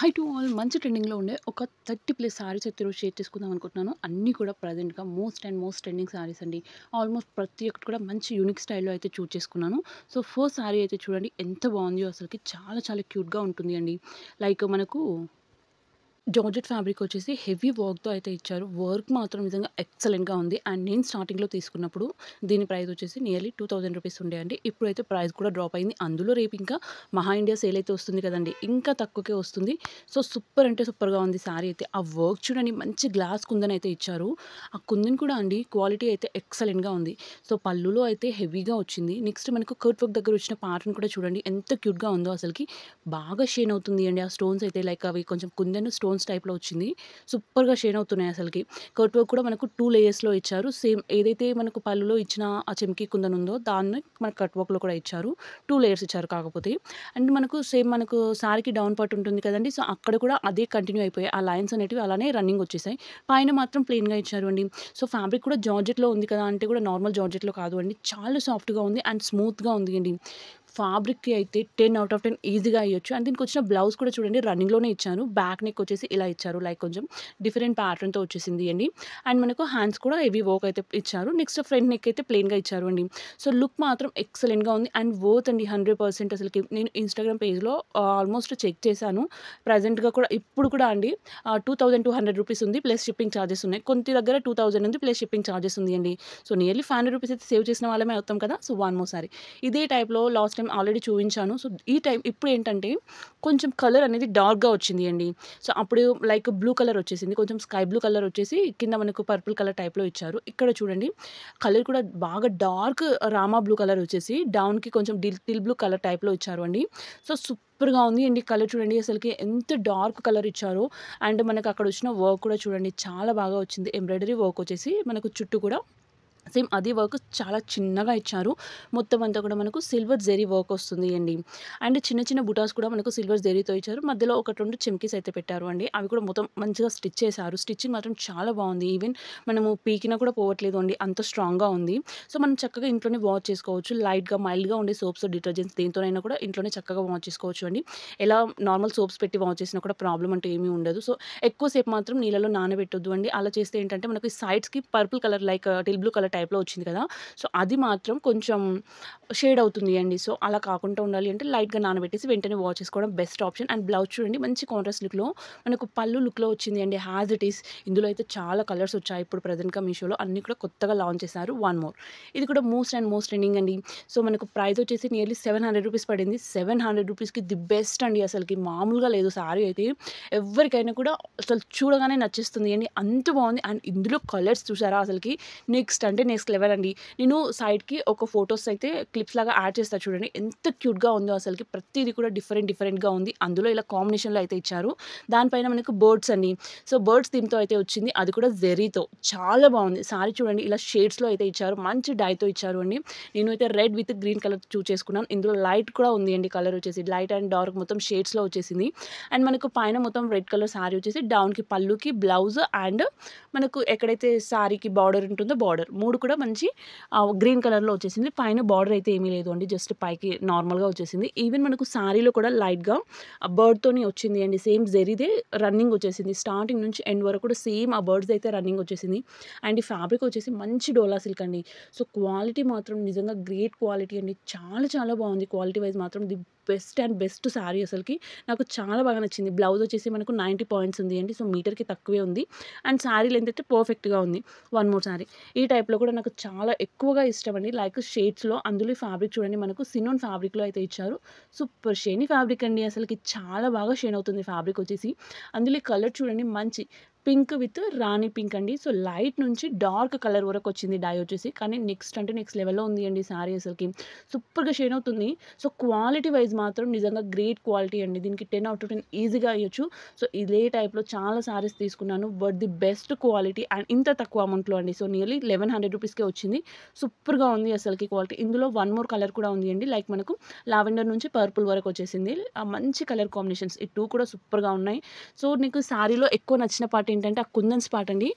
High to all మంచి ట్రెండింగ్‌లో ఉండే ఒక 30 ప్లస్ సారీస్ అయితే ఈరోజు షేర్ చేసుకుందాం అనుకుంటున్నాను. అన్నీ కూడా ప్రెజెంట్‌గా మోస్ట్ ట్రెండింగ్ సారీస్ అండి. ఆల్మోస్ట్ ప్రతి ఒక్కటి కూడా మంచి యూనిక్ స్టైల్‌లో అయితే చూజ్ చేసుకున్నాను. సో, ఫస్ట్ సారీ అయితే చూడండి ఎంత బావుందో అసలకి చాలా క్యూట్‌గా ఉంటుంది అండి. లైక్ మనకు జార్జెట్ ఫ్యాబ్రిక్ వచ్చేసి హెవీ వర్క్‌తో అయితే ఇచ్చారు. వర్క్ మాత్రం నిజంగా ఎక్సలెంట్‌గా ఉంది. అండ్ నేను స్టార్టింగ్‌లో తీసుకున్నప్పుడు దీని ప్రైస్ వచ్చేసి నియర్లీ రూ. 2000 ఉండే అండి. ఇప్పుడైతే ప్రైస్ కూడా డ్రాప్ అయింది. అందులో రేపు ఇంకా మహా ఇండియా సేల్ అయితే వస్తుంది కదండీ! ఇంకా తక్కువకే వస్తుంది. సో, సూపర్ అంటే సూపర్‌గా ఉంది సారీ అయితే. ఆ వర్క్ చూడండి మంచి గ్లాస్ కుందన్ అయితే ఇచ్చారు. ఆ కుందన్ కూడా అండి క్వాలిటీ అయితే ఎక్సలెంట్‌గా ఉంది. సో, పళ్ళులో అయితే హెవీగా వచ్చింది. నెక్స్ట్ మనకు కర్ట్ వర్క్ దగ్గర వచ్చిన ప్యాటర్న్ కూడా చూడండి ఎంత క్యూట్‌గా ఉందో అసలకి. బాగా షైన్ అవుతుంది అండి. ఆ స్టోన్స్ అయితే లైక్ అవి కొంచెం కుందన్ స్టోన్స్ టైప్‌లో వచ్చింది. సూపర్‌గా షైన్ అవుతున్నాయి అసలకి. కట్ వర్క్ కూడా మనకు 2 లేయర్స్‌లో ఇచ్చారు. సేమ్ ఏదైతే మనకు పళ్ళులో ఇచ్చిన ఆ చెమ్కీ కుందన్ ఉందో దాన్ని మనకు కట్ వర్క్‌లో కూడా ఇచ్చారు. 2 లేయర్స్ ఇచ్చారు కాకపోతే. అండ్ మనకు సారీకి డౌన్ పార్ట్ ఉంటుంది కదండీ! సో, అక్కడ కూడా అదే కంటిన్యూ అయిపోయాయి. ఆ లైన్స్ అనేటివి అలానే రన్నింగ్ వచ్చేసాయి. పైన మాత్రం ప్లెయిన్‌గా ఇచ్చారు అండి. సో, ఫ్యాబ్రిక్ కూడా జార్జెట్‌లో ఉంది కదా! అంటే కూడా నార్మల్ జార్జెట్‌లో కాదు అండి. చాలా సాఫ్ట్‌గా ఉంది అండ్ స్మూత్‌గా ఉంది అండి. ఫ్యాబ్రిక్‌కి అయితే 10 ఔట్ ఆఫ్ 10 ఈజీగా ఇయ్యొచ్చు. అండ్ దీనికొచ్చిన బ్లౌజ్ కూడా చూడండి రన్నింగ్‌లోనే ఇచ్చారు. బ్యాక్ నెక్ వచ్చేసి ఇలా ఇచ్చారు. లైక్ కొంచెం డిఫరెంట్ ప్యాటర్న్‌తో వచ్చేసింది అండి. అండ్ మనకు హ్యాండ్స్ కూడా హెవీ వర్క్ అయితే ఇచ్చారు. నెక్స్ట్ ఫ్రంట్ నెక్ అయితే ప్లెయిన్‌గా ఇచ్చారు అండి. సో, లుక్ మాత్రం ఎక్సలెంట్‌గా ఉంది. అండ్ వర్త్ అండి 100% అసలకి. నేను ఇన్‌స్టాగ్రామ్ పేజ్‌లో ఆల్మోస్ట్ చెక్ చేశాను. ప్రెజెంట్‌గా కూడా ఇప్పుడు కూడా అండి రూ. 2200 ఉంది. ప్లస్ షిప్పింగ్ చార్జెస్ ఉన్నాయి. కొన్ని దగ్గర 2000 ఉంది. ప్లస్ షిప్పింగ్ చార్జెస్ ఉంది అండి. సో, నియర్లీ రూ. 500 అయితే సేవ్ చేసిన వాళ్ళమే అవుతాం కదా! So, one more sorry. ఇదే టైప్‌లో లాస్ట్ టైమ్ ఆల్రెడీ చూయించాను. సో, ఈ టైం ఇప్పుడేంటంటే కొంచెం కలర్ అనేది డార్క్‌గా వచ్చింది అండి. సో, అప్పుడు లైక్ బ్లూ కలర్ వచ్చేసింది. కొంచెం స్కై బ్లూ కలర్ వచ్చేసి కింద మనకు పర్పుల్ కలర్ టైప్‌లో ఇచ్చారు. ఇక్కడ చూడండి కలర్ కూడా బాగా డార్క్ రామా బ్లూ కలర్ వచ్చేసి డౌన్‌కి కొంచెం టిల్ బ్లూ కలర్ టైప్‌లో ఇచ్చారు అండి. సో, సూపర్‌గా ఉంది అండి. కలర్ చూడండి అసలకి ఎంత డార్క్ కలర్ ఇచ్చారో. అండ్ మనకు అక్కడ వచ్చిన వర్క్ కూడా చూడండి చాలా బాగా వచ్చింది. ఎంబ్రాయిడరీ వర్క్ వచ్చేసి మనకు చుట్టూ కూడా సేమ్ అదే వర్క్ చాలా చిన్నగా ఇచ్చారు. మొత్తం అంతా కూడా మనకు సిల్వర్ జెరీ వర్క్ వస్తుంది అండి. అండ్ చిన్న బుటాస్ కూడా మనకు సిల్వర్ జెరీతో ఇచ్చారు. మధ్యలో 2 చెమ్కీస్ అయితే పెట్టారు అండి. అవి కూడా మొత్తం మంచిగా స్టిచ్ చేశారు. స్టిచ్చింగ్ మాత్రం చాలా బావుంది. ఈవెన్ మనము పీకినా కూడా పోవట్లేదు అండి. అంత స్ట్రాంగ్‌గా ఉంది. సో, మనం చక్కగా ఇంట్లోనే వాష్ చేసుకోవచ్చు. మైల్డ్‌గా ఉండే సోప్స్, డిటర్జెంట్స్ దేనితోనైనా కూడా ఇంట్లోనే చక్కగా వాష్ చేసుకోవచ్చు అండి. ఎలా నార్మల్ సోప్స్ పెట్టి వాష్ చేసినా కూడా ప్రాబ్లమ్ అంటూ ఏమీ ఉండదు. సో, ఎక్కువ సేపు మాత్రం నీళ్ళలో నానబెట్టొద్దు అండి. అలా చేస్తే ఏంటంటే మనకి సైడ్స్‌కి purple colour like till blue colour టైప్‌లో వచ్చింది కదా! సో, అది మాత్రం కొంచెం షేడ్ అవుతుంది అండి. సో, అలా కాకుండా ఉండాలి అంటే లైట్‌గా నానబెట్టేసి వెంటనే వాష్ చేసుకోవడం బెస్ట్ ఆప్షన్. అండ్ బ్లౌజ్ చూడండి మంచి కాంట్రాస్ట్ లుక్‌లో మనకు పళ్ళు లుక్‌లో వచ్చింది అండి. యాజ్ ఇట్ ఈస్ ఇందులో అయితే చాలా కలర్స్ వచ్చాయి. ఇప్పుడు ప్రెజెంట్‌గా మీషోలో అన్నీ కూడా కొత్తగా లాంచ్ చేశారు. వన్ మోర్ ఇది కూడా మోస్ట్ ట్రెండింగ్ అండి. సో, మనకు ప్రైస్ వచ్చేసి నియర్లీ రూ. 700 పడింది. రూ. 700కి ది బెస్ట్ అండి అసలకి. మామూలుగా లేదు సారీ అయితే. ఎవ్వరికైనా కూడా అసలు చూడగానే నచ్చేస్తుంది అండి. అంత బావుంది. అండ్ ఇందులో కలర్స్ చూసారా అసలకి నెక్స్ట్ లెవెల్ అండి. నేను సైడ్‌కి ఒక ఫోటోస్ అయితే క్లిప్స్ లాగా యాడ్ చేస్తా చూడండి. ఎంత క్యూట్‌గా ఉందో అసలకి. ప్రతీది కూడా డిఫరెంట్‌గా ఉంది. అందులో ఇలా కాంబినేషన్‌లో అయితే ఇచ్చారు. దానిపైన మనకు బర్డ్స్ అండి. సో, బర్డ్స్ థీమ్‌తో అయితే వచ్చింది. అది కూడా జెరీతో. చాలా బావుంది. సారీ చూడండి ఇలా షేడ్స్‌లో అయితే ఇచ్చారు. మంచి డైతో ఇచ్చారు అండి. నేనైతే red with green colour choose చేసుకున్నాను. ఇందులో లైట్ కూడా ఉంది అండి కలర్ వచ్చేసి. లైట్ అండ్ డార్క్ మొత్తం షేడ్స్‌లో వచ్చేసింది. అండ్ మనకు పైన మొత్తం రెడ్ కలర్ సారీ వచ్చేసి డౌన్‌కి పళ్ళుకి బ్లౌజ్ అండ్ మనకు ఎక్కడైతే సారీకి బార్డర్ ఉంటుందో బార్డర్ 3 కూడా మంచి గ్రీన్ కలర్‌లో వచ్చేసింది. పైన బార్డర్ అయితే ఏమీ లేదు అండి. జస్ట్ పైకి నార్మల్‌గా వచ్చేసింది. ఈవెన్ మనకు సారీలో కూడా లైట్‌గా బర్డ్‌తోని వచ్చింది అండి. సేమ్ జెరీదే రన్నింగ్ వచ్చేసింది. స్టార్టింగ్ నుంచి ఎండ్ వరకు కూడా సేమ్ ఆ బర్డ్స్ అయితే రన్నింగ్ వచ్చేసింది. అండ్ ఈ ఫ్యాబ్రిక్ వచ్చేసి మంచి డోలా సిల్క్ అండి. సో, క్వాలిటీ మాత్రం నిజంగా గ్రేట్ క్వాలిటీ అండి. చాలా బావుంది. క్వాలిటీ వైస్ మాత్రం ది బెస్ట్ సారీ అసలకి. నాకు చాలా బాగా నచ్చింది. బ్లౌజ్ వచ్చేసి మనకు 90 పాయింట్స్ ఉంది అండి. సో, మీటర్‌కి తక్కువే ఉంది. అండ్ సారీ లెంత్ అయితే పర్ఫెక్ట్‌గా ఉంది. One more sorry. ఈ టైప్‌లో కూడా నాకు చాలా ఎక్కువగా ఇష్టమండి. లైక్ షేడ్స్‌లో అందులో ఈ ఫ్యాబ్రిక్ చూడండి మనకు సినోన్ ఫ్యాబ్రిక్‌లో అయితే ఇచ్చారు. సూపర్ షైనీ ఫ్యాబ్రిక్ అండి. అసలకి చాలా బాగా షైన్ అవుతుంది ఫ్యాబ్రిక్ వచ్చేసి. అందులో ఈ కలర్ చూడండి మంచి పింక్ విత్ రాణి పింక్ అండి. సో, లైట్ నుంచి డార్క్ కలర్ వరకొచ్చింది డై వచ్చేసి. కానీ నెక్స్ట్ లెవెల్‌లో ఉంది అండి సారీ అసలకి. సూపర్‌గా షైన్ అవుతుంది. సో, క్వాలిటీ వైస్ మాత్రం నిజంగా గ్రేట్ క్వాలిటీ అండి. దీనికి 10 ఔట్ ఆఫ్ 10 ఈజీగా ఇయ్యొచ్చు. సో, ఇదే టైప్‌లో చాలా సారీస్ తీసుకున్నాను. But the best quality and ఇంత తక్కువ అమౌంట్‌లో అండి. సో, నియర్లీ రూ. 1100కే వచ్చింది. సూపర్‌గా ఉంది అసలకి క్వాలిటీ. ఇందులో వన్ మోర్ కలర్ కూడా ఉంది అండి. లైక్ మనకు లావెండర్ నుంచి పర్పుల్ వరకొచ్చేసింది. మంచి కలర్ కాంబినేషన్స్. ఈ 2 కూడా సూపర్‌గా ఉన్నాయి. సో, నీకు సారీలో ఎక్కువ నచ్చిన పార్ట్ ఏంటంటే ఆ కుందన్స్ పార్ట్ అండి.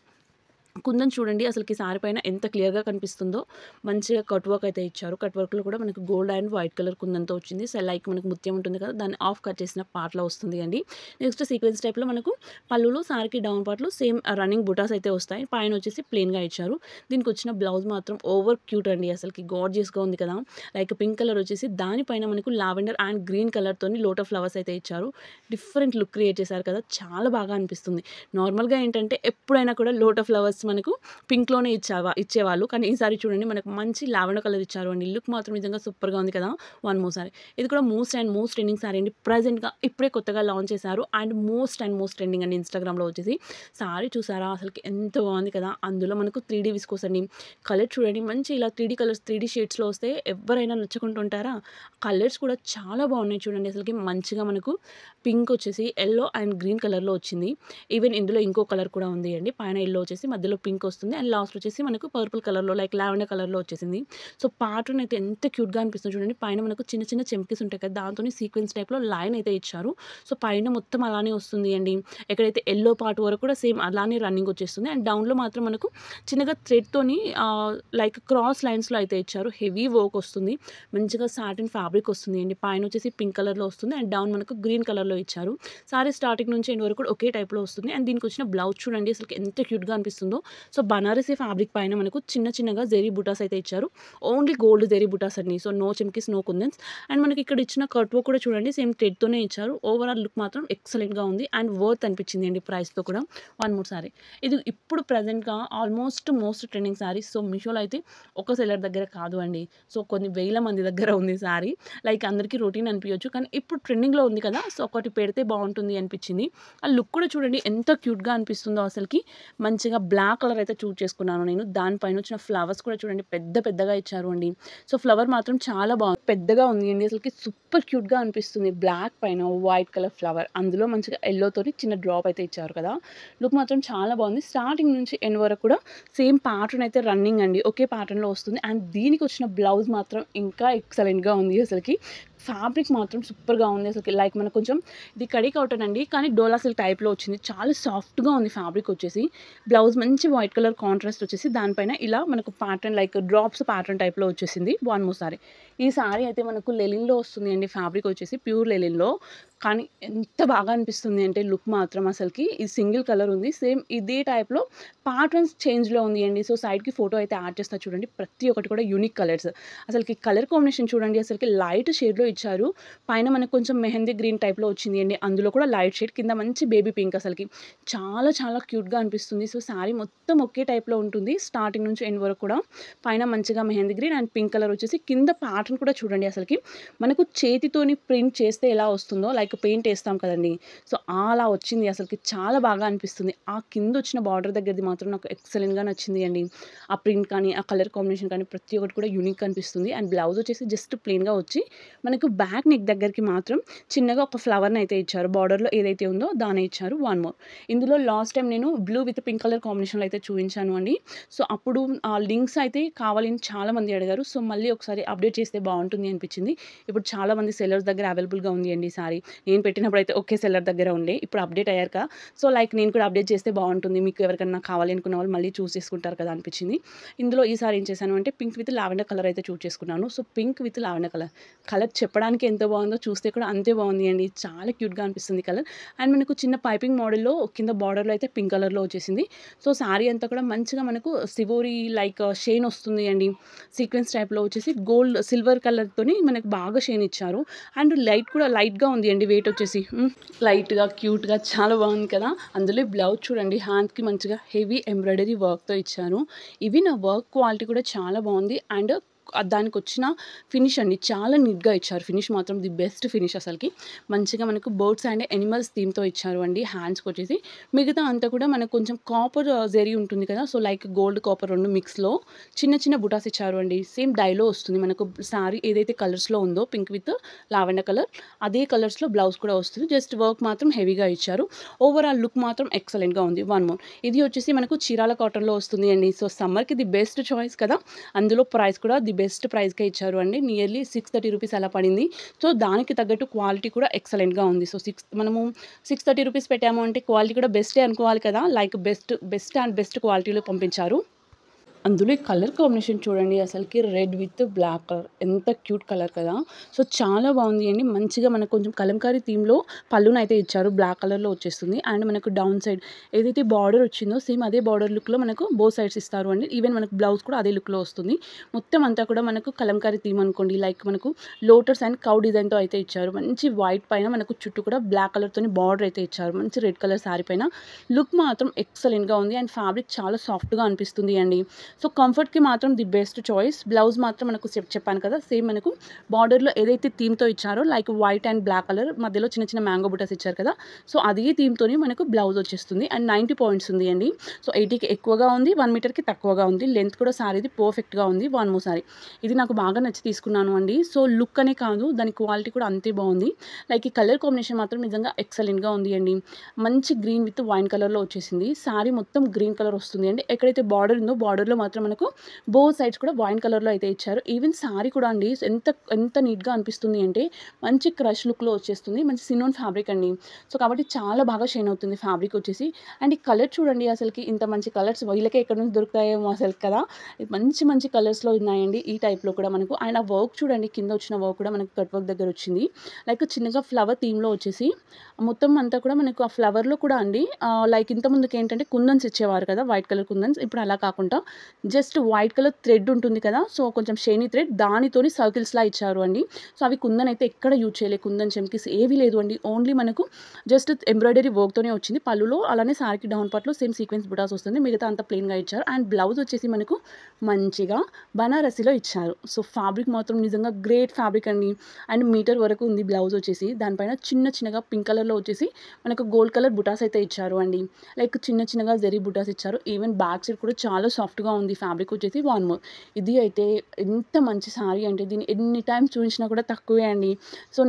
కుందన్ చూడండి అసలుకి సారీ పైన ఎంత క్లియర్‌గా కనిపిస్తుందో. మంచిగా కట్ వర్క్ అయితే ఇచ్చారు. కట్ వర్క్‌లో కూడా మనకు గోల్డ్ అండ్ వైట్ కలర్ కుందన్‌తో వచ్చింది. సో, లైక్ మనకు ముత్యం ఉంటుంది కదా! దాన్ని హాఫ్ కట్ చేసిన పార్ట్‌లో వస్తుంది అండి. నెక్స్ట్ సీక్వెన్స్ టైప్‌లో మనకు పళ్ళులో సారీకి డౌన్ పార్ట్‌లో సేమ్ రన్నింగ్ బుటాస్ అయితే వస్తాయి. పైన వచ్చేసి ప్లెయిన్‌గా ఇచ్చారు. దీనికొచ్చిన బ్లౌజ్ మాత్రం ఓవర్ క్యూట్ అండి. అసలుకి గార్జియస్‌గా ఉంది కదా! లైక్ పింక్ కలర్ వచ్చేసి దానిపైన మనకు లావెండర్ అండ్ గ్రీన్ కలర్‌తోని లోటస్ ఫ్లవర్స్ అయితే ఇచ్చారు. డిఫరెంట్ లుక్ క్రియేట్ చేశారు కదా! చాలా బాగా అనిపిస్తుంది. నార్మల్‌గా ఏంటంటే ఎప్పుడైనా కూడా లోటస్ ఫ్లవర్స్ మనకు పింక్‌లోనే ఇచ్చేవాళ్ళు. కానీ ఈసారి చూడండి మనకు మంచి లావెండర్ కలర్ ఇచ్చారు అండి. లుక్ మాత్రం నిజంగా సూపర్‌గా ఉంది కదా! One more sari. ఇది కూడా మోస్ట్ ట్రెండింగ్ సారీ అండి. ప్రెజెంట్‌గా ఇప్పుడే కొత్తగా లాంచ్ చేశారు. అండ్ మోస్ట్ ట్రెండింగ్ అండి ఇన్‌స్టాగ్రామ్‌లో వచ్చేసి. సారీ చూసారా అసలుకి ఎంత బాగుంది కదా! అందులో మనకు 3D విస్కోస్ అండి. కలర్ చూడండి మంచి ఇలా 3D కలర్స్ 3D షేడ్స్‌లో వస్తే ఎవ్వరైనా నచ్చకుండా ఉంటారా? కలర్స్ కూడా చాలా బాగున్నాయి చూడండి. అసలుకి మంచిగా మనకు పింక్ వచ్చేసి యెల్లో అండ్ గ్రీన్ కలర్‌లో వచ్చింది. ఈవెన్ ఇందులో ఇంకో కలర్ కూడా ఉంది అండి. పైన యెల్లో వచ్చేసి మధ్యలో పింక్ వస్తుంది. అండ్ లాస్ట్ వచ్చేసి మనకు పర్పుల్ కలర్‌లో లైక్ లావెండర్ కలర్‌లో వచ్చేసింది. సో, ప్యాటర్న్ అయితే ఎంత క్యూట్‌గా అనిపిస్తుందో చూడండి. పైన మనకు చిన్న చిన్న చెమ్కీస్ ఉంటాయి కదా! దాంతోని సీక్వెన్స్ టైప్‌లో లైన్ అయితే ఇచ్చారు. సో, పైన మొత్తం అలానే వస్తుంది అండి. ఎక్కడైతే యెల్లో పార్ట్ వరకు కూడా సేమ్ అలానే రన్నింగ్ వచ్చేస్తుంది. అండ్ డౌన్‌లో మాత్రం మనకు చిన్నగా థ్రెడ్‌తోని లైక్ క్రాస్ లైన్స్‌లో అయితే ఇచ్చారు. హెవీ వర్క్ వస్తుంది. మంచిగా సాటిన్ ఫ్యాబ్రిక్ వస్తుంది అండి. పైన వచ్చేసి పింక్ కలర్‌లో వస్తుంది. అండ్ డౌన్ మనకు గ్రీన్ కలర్‌లో ఇచ్చారు. సారీ స్టార్టింగ్ నుంచి ఎండ్ వరకు కూడా ఒకే టైప్‌లో వస్తుంది. అండ్ దీనికొచ్చిన బ్లౌజ్ చూడండి అసలుకి ఎంత క్యూట్‌గా అనిపిస్తుందో. సో, బనారసి ఫ్యాబ్రిక్ పైన మనకు చిన్నగా జెరీ బుటాస్ అయితే ఇచ్చారు. ఓన్లీ గోల్డ్ జెరీ బుటాస్ అండి. So, no chamkis, no kundans. And మనకి ఇక్కడ ఇచ్చిన కట్ వర్క్ కూడా చూడండి సేమ్ థ్రెడ్‌తోనే ఇచ్చారు. ఓవరాల్ లుక్ మాత్రం ఎక్సలెంట్‌గా ఉంది. అండ్ వర్త్ అనిపించింది అండి ప్రైస్‌తో కూడా. One more sari. ఇది ఇప్పుడు ప్రెజెంట్‌గా మోస్ట్ ట్రెండింగ్ సారీస్. సో, మీషోలో అయితే ఒక సెల్లర్ దగ్గర కాదు అండి. సో, కొన్ని వేల మంది దగ్గర ఉంది సారీ. లైక్ అందరికీ రొటీన్ అనిపియొచ్చు. కానీ ఇప్పుడు ట్రెండింగ్‌లో ఉంది కదా! సో, ఒకటి పెడితే బాగుంటుంది అనిపించింది. ఆ లుక్ కూడా చూడండి ఎంత క్యూట్‌గా అనిపిస్తుందో అసలకి. మంచిగా బ్లాక్ కలర్ అయితే చూజ్ చేసుకున్నాను నేను. దానిపైన వచ్చిన ఫ్లవర్స్ కూడా చూడండి పెద్దగా ఇచ్చారు అండి. సో, ఫ్లవర్ మాత్రం చాలా బాగుంది. పెద్దగా ఉంది అండి. అసలకి సూపర్ క్యూట్‌గా అనిపిస్తుంది. బ్లాక్ పైన వైట్ కలర్ ఫ్లవర్. అందులో మంచిగా యెల్లోతోని చిన్న డ్రాప్ అయితే ఇచ్చారు కదా! లుక్ మాత్రం చాలా బాగుంది. స్టార్టింగ్ నుంచి ఎండ్ వరకు కూడా సేమ్ ప్యాటర్న్ అయితే రన్నింగ్ అండి. ఒకే ప్యాటర్న్‌లో వస్తుంది. అండ్ దీనికి వచ్చిన బ్లౌజ్ మాత్రం ఇంకా ఎక్సలెంట్‌గా ఉంది అసలకి. ఫ్యాబ్రిక్ మాత్రం సూపర్‌గా ఉంది అసలకి. లైక్ మనకు కొంచెం ఇది కడీ కాటన్ అండి. కానీ డోలా సిల్క్ టైప్‌లో వచ్చింది. చాలా సాఫ్ట్‌గా ఉంది ఫ్యాబ్రిక్ వచ్చేసి. బ్లౌజ్ మంచి వైట్ కలర్ కాంట్రాస్ట్ వచ్చేసి దానిపైన ఇలా మనకు ప్యాటర్న్ లైక్ డ్రాప్స్ ప్యాటర్న్ టైప్‌లో వచ్చేసింది. One more sorry. ఈ సారీ అయితే మనకు లెనిన్‌లో వస్తుంది అండి. ఫ్యాబ్రిక్ వచ్చేసి ప్యూర్ లెనిన్‌లో. కానీ ఎంత బాగా అనిపిస్తుంది అంటే లుక్ మాత్రం అసలకి ఇది సింగిల్ కలర్ ఉంది. సేమ్ ఇదే టైప్‌లో ప్యాటర్న్స్ చేంజ్‌లో ఉంది అండి. సో, సైడ్‌కి ఫోటో అయితే యాడ్ చేస్తా చూడండి. ప్రతి ఒక్కటి కూడా యూనిక్ కలర్స్. అసలకి కలర్ కాంబినేషన్ చూడండి అసలకి లైట్ షేడ్‌లో ఇచ్చారు. పైన మనకు కొంచెం మెహందీ గ్రీన్ టైప్‌లో వచ్చింది అండి. అందులో కూడా లైట్ షేడ్ కింద మంచి బేబీ పింక్ అసలకి. చాలా క్యూట్‌గా అనిపిస్తుంది. సో, సారీ మొత్తం ఒకే టైప్‌లో ఉంటుంది. స్టార్టింగ్ నుంచి ఎండ్ వరకు కూడా. పైన మంచిగా mehndi green and pink colour వచ్చేసి కింద ప్యాటర్న్ కూడా చూడండి అసలకి. మనకు చేతితోని ప్రింట్ చేస్తే ఎలా వస్తుందో లైక్ పెయింట్ ఏస్తాం కదండీ! సో, అలా వచ్చింది అసలకి. చాలా బాగా అనిపిస్తుంది. ఆ కిందొచ్చిన బార్డర్ దగ్గరది మాత్రం నాకు ఎక్సలెంట్‌గా నచ్చింది అండి. ఆ ప్రింట్ కానీ, ఆ కలర్ కాంబినేషన్ కానీ ప్రతి ఒక్కటి కూడా యూనిక్ అనిపిస్తుంది. అండ్ బ్లౌజ్ వచ్చేసి జస్ట్ ప్లెయిన్‌గా వచ్చి మనకు బ్యాక్ నెక్ దగ్గరికి మాత్రం చిన్నగా ఒక ఫ్లవర్‌ని అయితే ఇచ్చారు. బార్డర్‌లో ఏదైతే ఉందో దాన్నే ఇచ్చారు. One more. ఇందులో లాస్ట్ టైమ్ నేను బ్లూ విత్ పింక్ కలర్ కాంబినేషన్‌లో అయితే చూయించాను అండి. సో, అప్పుడు ఆ లింక్స్ అయితే కావాలని చాలామంది అడిగారు. సో, మళ్ళీ ఒకసారి అప్డేట్ చేస్తే బావుంటుంది అనిపించింది. ఇప్పుడు చాలామంది సెల్లర్స్ దగ్గర అవైలబుల్‌గా ఉంది అండి ఈ సారీ. నేను పెట్టినప్పుడైతే ఒకే సెల్లర్ దగ్గర ఉండే. ఇప్పుడు అప్డేట్ అయ్యాక సో, లైక్ నేను కూడా అప్డేట్ చేస్తే బావుంటుంది. మీకు ఎవరికన్నా కావాలి అనుకున్న వాళ్ళు మళ్ళీ చూస్ చేసుకుంటారు కదా అనిపించింది. ఇందులో ఈసారి ఏం చేశాను అంటే పింక్ విత్ లావెండర్ కలర్ అయితే చూజ్ చేసుకున్నాను. So, pink with lavender colour. Colour చెప్పడానికి ఎంత బావుందో చూస్తే కూడా అంతే బావుంది అండి. చాలా క్యూట్‌గా అనిపిస్తుంది కలర్. అండ్ మనకు చిన్న పైపింగ్ మోడల్‌లో కింద బార్డర్‌లో అయితే పింక్ కలర్‌లో వచ్చేసింది. సో, సారీ అంతా కూడా మంచిగా మనకు సివోరి లైక్ షైన్ వస్తుంది అండి. సీక్వెన్స్ టైప్‌లో వచ్చేసి గోల్డ్ సిల్వర్ కలర్‌తోని మనకు బాగా షైన్ ఇచ్చారు. అండ్ లైట్‌గా ఉంది అండి వెయిట్ వచ్చేసి. లైట్‌గా, క్యూట్‌గా చాలా బాగుంది కదా! అందులో బ్లౌజ్ చూడండి హ్యాండ్స్‌కి మంచిగా హెవీ ఎంబ్రాయిడరీ వర్క్‌తో ఇచ్చారు. ఇవి నా వర్క్ క్వాలిటీ కూడా చాలా బాగుంది. అండ్ దానికొచ్చిన ఫినిష్ అండి చాలా నీట్‌గా ఇచ్చారు. ఫినిష్ మాత్రం ది బెస్ట్ ఫినిష్ అసలకి. మంచిగా మనకు బర్డ్స్ అండ్ యానిమల్స్ థీమ్‌తో ఇచ్చారు అండి హ్యాండ్స్‌కొచ్చేసి. మిగతా అంతా కూడా మనకు కొంచెం కాపర్ జెరీ ఉంటుంది కదా! సో, లైక్ గోల్డ్, కాపర్ 2 మిక్స్‌లో చిన్న బుటాస్ ఇచ్చారు అండి. సేమ్ డైలో వస్తుంది. మనకు సారీ ఏదైతే కలర్స్‌లో ఉందో పింక్ విత్ లావెండర్ కలర్ అదే కలర్స్‌లో బ్లౌజ్ కూడా వస్తుంది. జస్ట్ వర్క్ మాత్రం హెవీగా ఇచ్చారు. ఓవరాల్ లుక్ మాత్రం ఎక్సలెంట్‌గా ఉంది. One more. ఇది వచ్చేసి మనకు చీరాల కాటన్‌లో వస్తుంది అండి. సో, సమ్మర్‌కి ది బెస్ట్ చాయిస్ కదా! అందులో ప్రైస్ కూడా ది ది బెస్ట్ ప్రైస్‌కే ఇచ్చారు అండి. నియర్లీ 630 రూపీస్ అలా పడింది. సో, దానికి తగ్గట్టు క్వాలిటీ కూడా ఎక్సలెంట్‌గా ఉంది. సో, మనము 630 రూపీస్ పెట్టాము అంటే క్వాలిటీ కూడా బెస్టే అనుకోవాలి కదా! లైక్ బెస్ట్ అండ్ బెస్ట్ క్వాలిటీలో పంపించారు. అందులో ఈ కలర్ కాంబినేషన్ చూడండి అసలకి రెడ్ విత్ బ్లాక్ కలర్ ఎంత క్యూట్ కలర్ కదా! సో, చాలా బాగుంది అండి. మంచిగా మనకు కొంచెం కలంకారీ థీమ్‌లో పళ్ళునైతే ఇచ్చారు. బ్లాక్ కలర్‌లో వచ్చేస్తుంది. అండ్ మనకు డౌన్ సైడ్ ఏదైతే బార్డర్ వచ్చిందో సేమ్ అదే బార్డర్ లుక్‌లో మనకు బోత్ సైడ్స్ ఇస్తారు అండి. ఈవెన్ మనకు బ్లౌజ్ కూడా అదే లుక్‌లో వస్తుంది. మొత్తం అంతా కూడా మనకు కలంకారీ థీమ్ అనుకోండి. లైక్ మనకు లోటస్ అండ్ కౌ డిజైన్‌తో అయితే ఇచ్చారు. మంచి వైట్ పైన మనకు చుట్టూ కూడా బ్లాక్ కలర్‌తోని బార్డర్ అయితే ఇచ్చారు. మంచి రెడ్ కలర్ సారీ పైన లుక్ మాత్రం ఎక్సలెంట్‌గా ఉంది. అండ్ ఫ్యాబ్రిక్ చాలా సాఫ్ట్‌గా అనిపిస్తుంది అండి. సో, కంఫర్ట్‌కి మాత్రం ది బెస్ట్ చాయిస్. బ్లౌజ్ మాత్రం మనకు చెప్పాను కదా! సేమ్ మనకు బార్డర్‌లో ఏదైతే థీమ్‌తో ఇచ్చారో like white and black colour మధ్యలో చిన్న చిన్న మ్యాంగో బుటాస్ ఇచ్చారు కదా! సో, అదే థీమ్‌తోని మనకు బ్లౌజ్ వచ్చేస్తుంది. అండ్ 90 పాయింట్స్ ఉంది అండి. సో, 80కి ఎక్కువగా ఉంది. 1 మీటర్‌కి తక్కువగా ఉంది. లెంత్ కూడా సారీది పర్ఫెక్ట్‌గా ఉంది. One more sari. ఇది నాకు బాగా నచ్చి తీసుకున్నాను అండి. సో, లుక్ అనే కాదు దాని క్వాలిటీ కూడా అంతే బాగుంది. లైక్ ఈ కలర్ కాంబినేషన్ మాత్రం నిజంగా ఎక్సలెంట్‌గా ఉంది అండి. మంచి గ్రీన్ విత్ వైన్ కలర్‌లో వచ్చేసింది. సారీ మొత్తం గ్రీన్ కలర్ వస్తుంది అండి. ఎక్కడైతే బార్డర్ ఉందో బార్డర్‌లో మాత్రం మనకు బోత్ సైడ్స్ కూడా వైన్ కలర్‌లో అయితే ఇచ్చారు. ఈవెన్ సారీ కూడా అండి ఎంత నీట్‌గా అనిపిస్తుంది అంటే మంచి క్రష్ లుక్‌లో వచ్చేస్తుంది. మంచి సినోన్ ఫ్యాబ్రిక్ అండి. సో, కాబట్టి చాలా బాగా షైన్ అవుతుంది ఫ్యాబ్రిక్ వచ్చేసి. అండ్ ఈ కలర్ చూడండి అసలకి ఇంత మంచి కలర్స్ వీళ్ళకే ఎక్కడి నుంచి దొరుకుతాయేమో అసలు కదా! మంచి మంచి కలర్స్‌లో ఉన్నాయండి ఈ టైప్‌లో కూడా మనకు. అండ్ ఆ వర్క్ చూడండి కింద వచ్చిన వర్క్ కూడా మనకు కట్ వర్క్ దగ్గర వచ్చింది. లైక్ చిన్నగా ఫ్లవర్ థీమ్‌లో వచ్చేసి మొత్తం అంతా కూడా మనకు ఆ ఫ్లవర్‌లో కూడా అండి లైక్ ఇంతకుముందుకు ఏంటంటే కుందన్స్ ఇచ్చేవారు కదా! వైట్ కలర్ కుందన్స్. ఇప్పుడు అలా కాకుండా జస్ట్ వైట్ కలర్ థ్రెడ్ ఉంటుంది కదా! సో, కొంచెం షైనీ థ్రెడ్ దానితోని సర్కిల్స్‌లా ఇచ్చారు అండి. సో, అవి కుందన్ అయితే ఎక్కడ యూజ్ చేయలే. కుందన్ చమ్కీస్ ఏవి లేదు అండి. ఓన్లీ మనకు జస్ట్ ఎంబ్రాయిడరీ వర్క్‌తోనే వచ్చింది. పళ్ళులో అలానే సారీకి డౌన్ పార్ట్‌లో సేమ్ సీక్వెన్స్ బుటాస్ వస్తుంది. మిగతా అంతా ప్లెయిన్‌గా ఇచ్చారు. అండ్ బ్లౌజ్ వచ్చేసి మనకు మంచిగా బనారసిలో ఇచ్చారు. సో, ఫ్యాబ్రిక్ మాత్రం నిజంగా గ్రేట్ ఫ్యాబ్రిక్ అండి. అండ్ మీటర్ వరకు ఉంది బ్లౌజ్ వచ్చేసి. దానిపైన చిన్నగా పింక్ కలర్‌లో వచ్చేసి మనకు గోల్డ్ కలర్ బుటాస్ అయితే ఇచ్చారు అండి. లైక్ చిన్నగా జరీ బుటాస్ ఇచ్చారు. ఈవెన్ బ్యాక్ సైడ్ కూడా చాలా సాఫ్ట్‌గా ఉంది ఫ్యాబ్రిక్ వచ్చేసి వన్ మోర్. ఇది అయితే ఎంత మంచి సారీ అంటే దీన్ని ఎన్ని టైమ్స్ చూయించినా కూడా తక్కువే అండి. సో,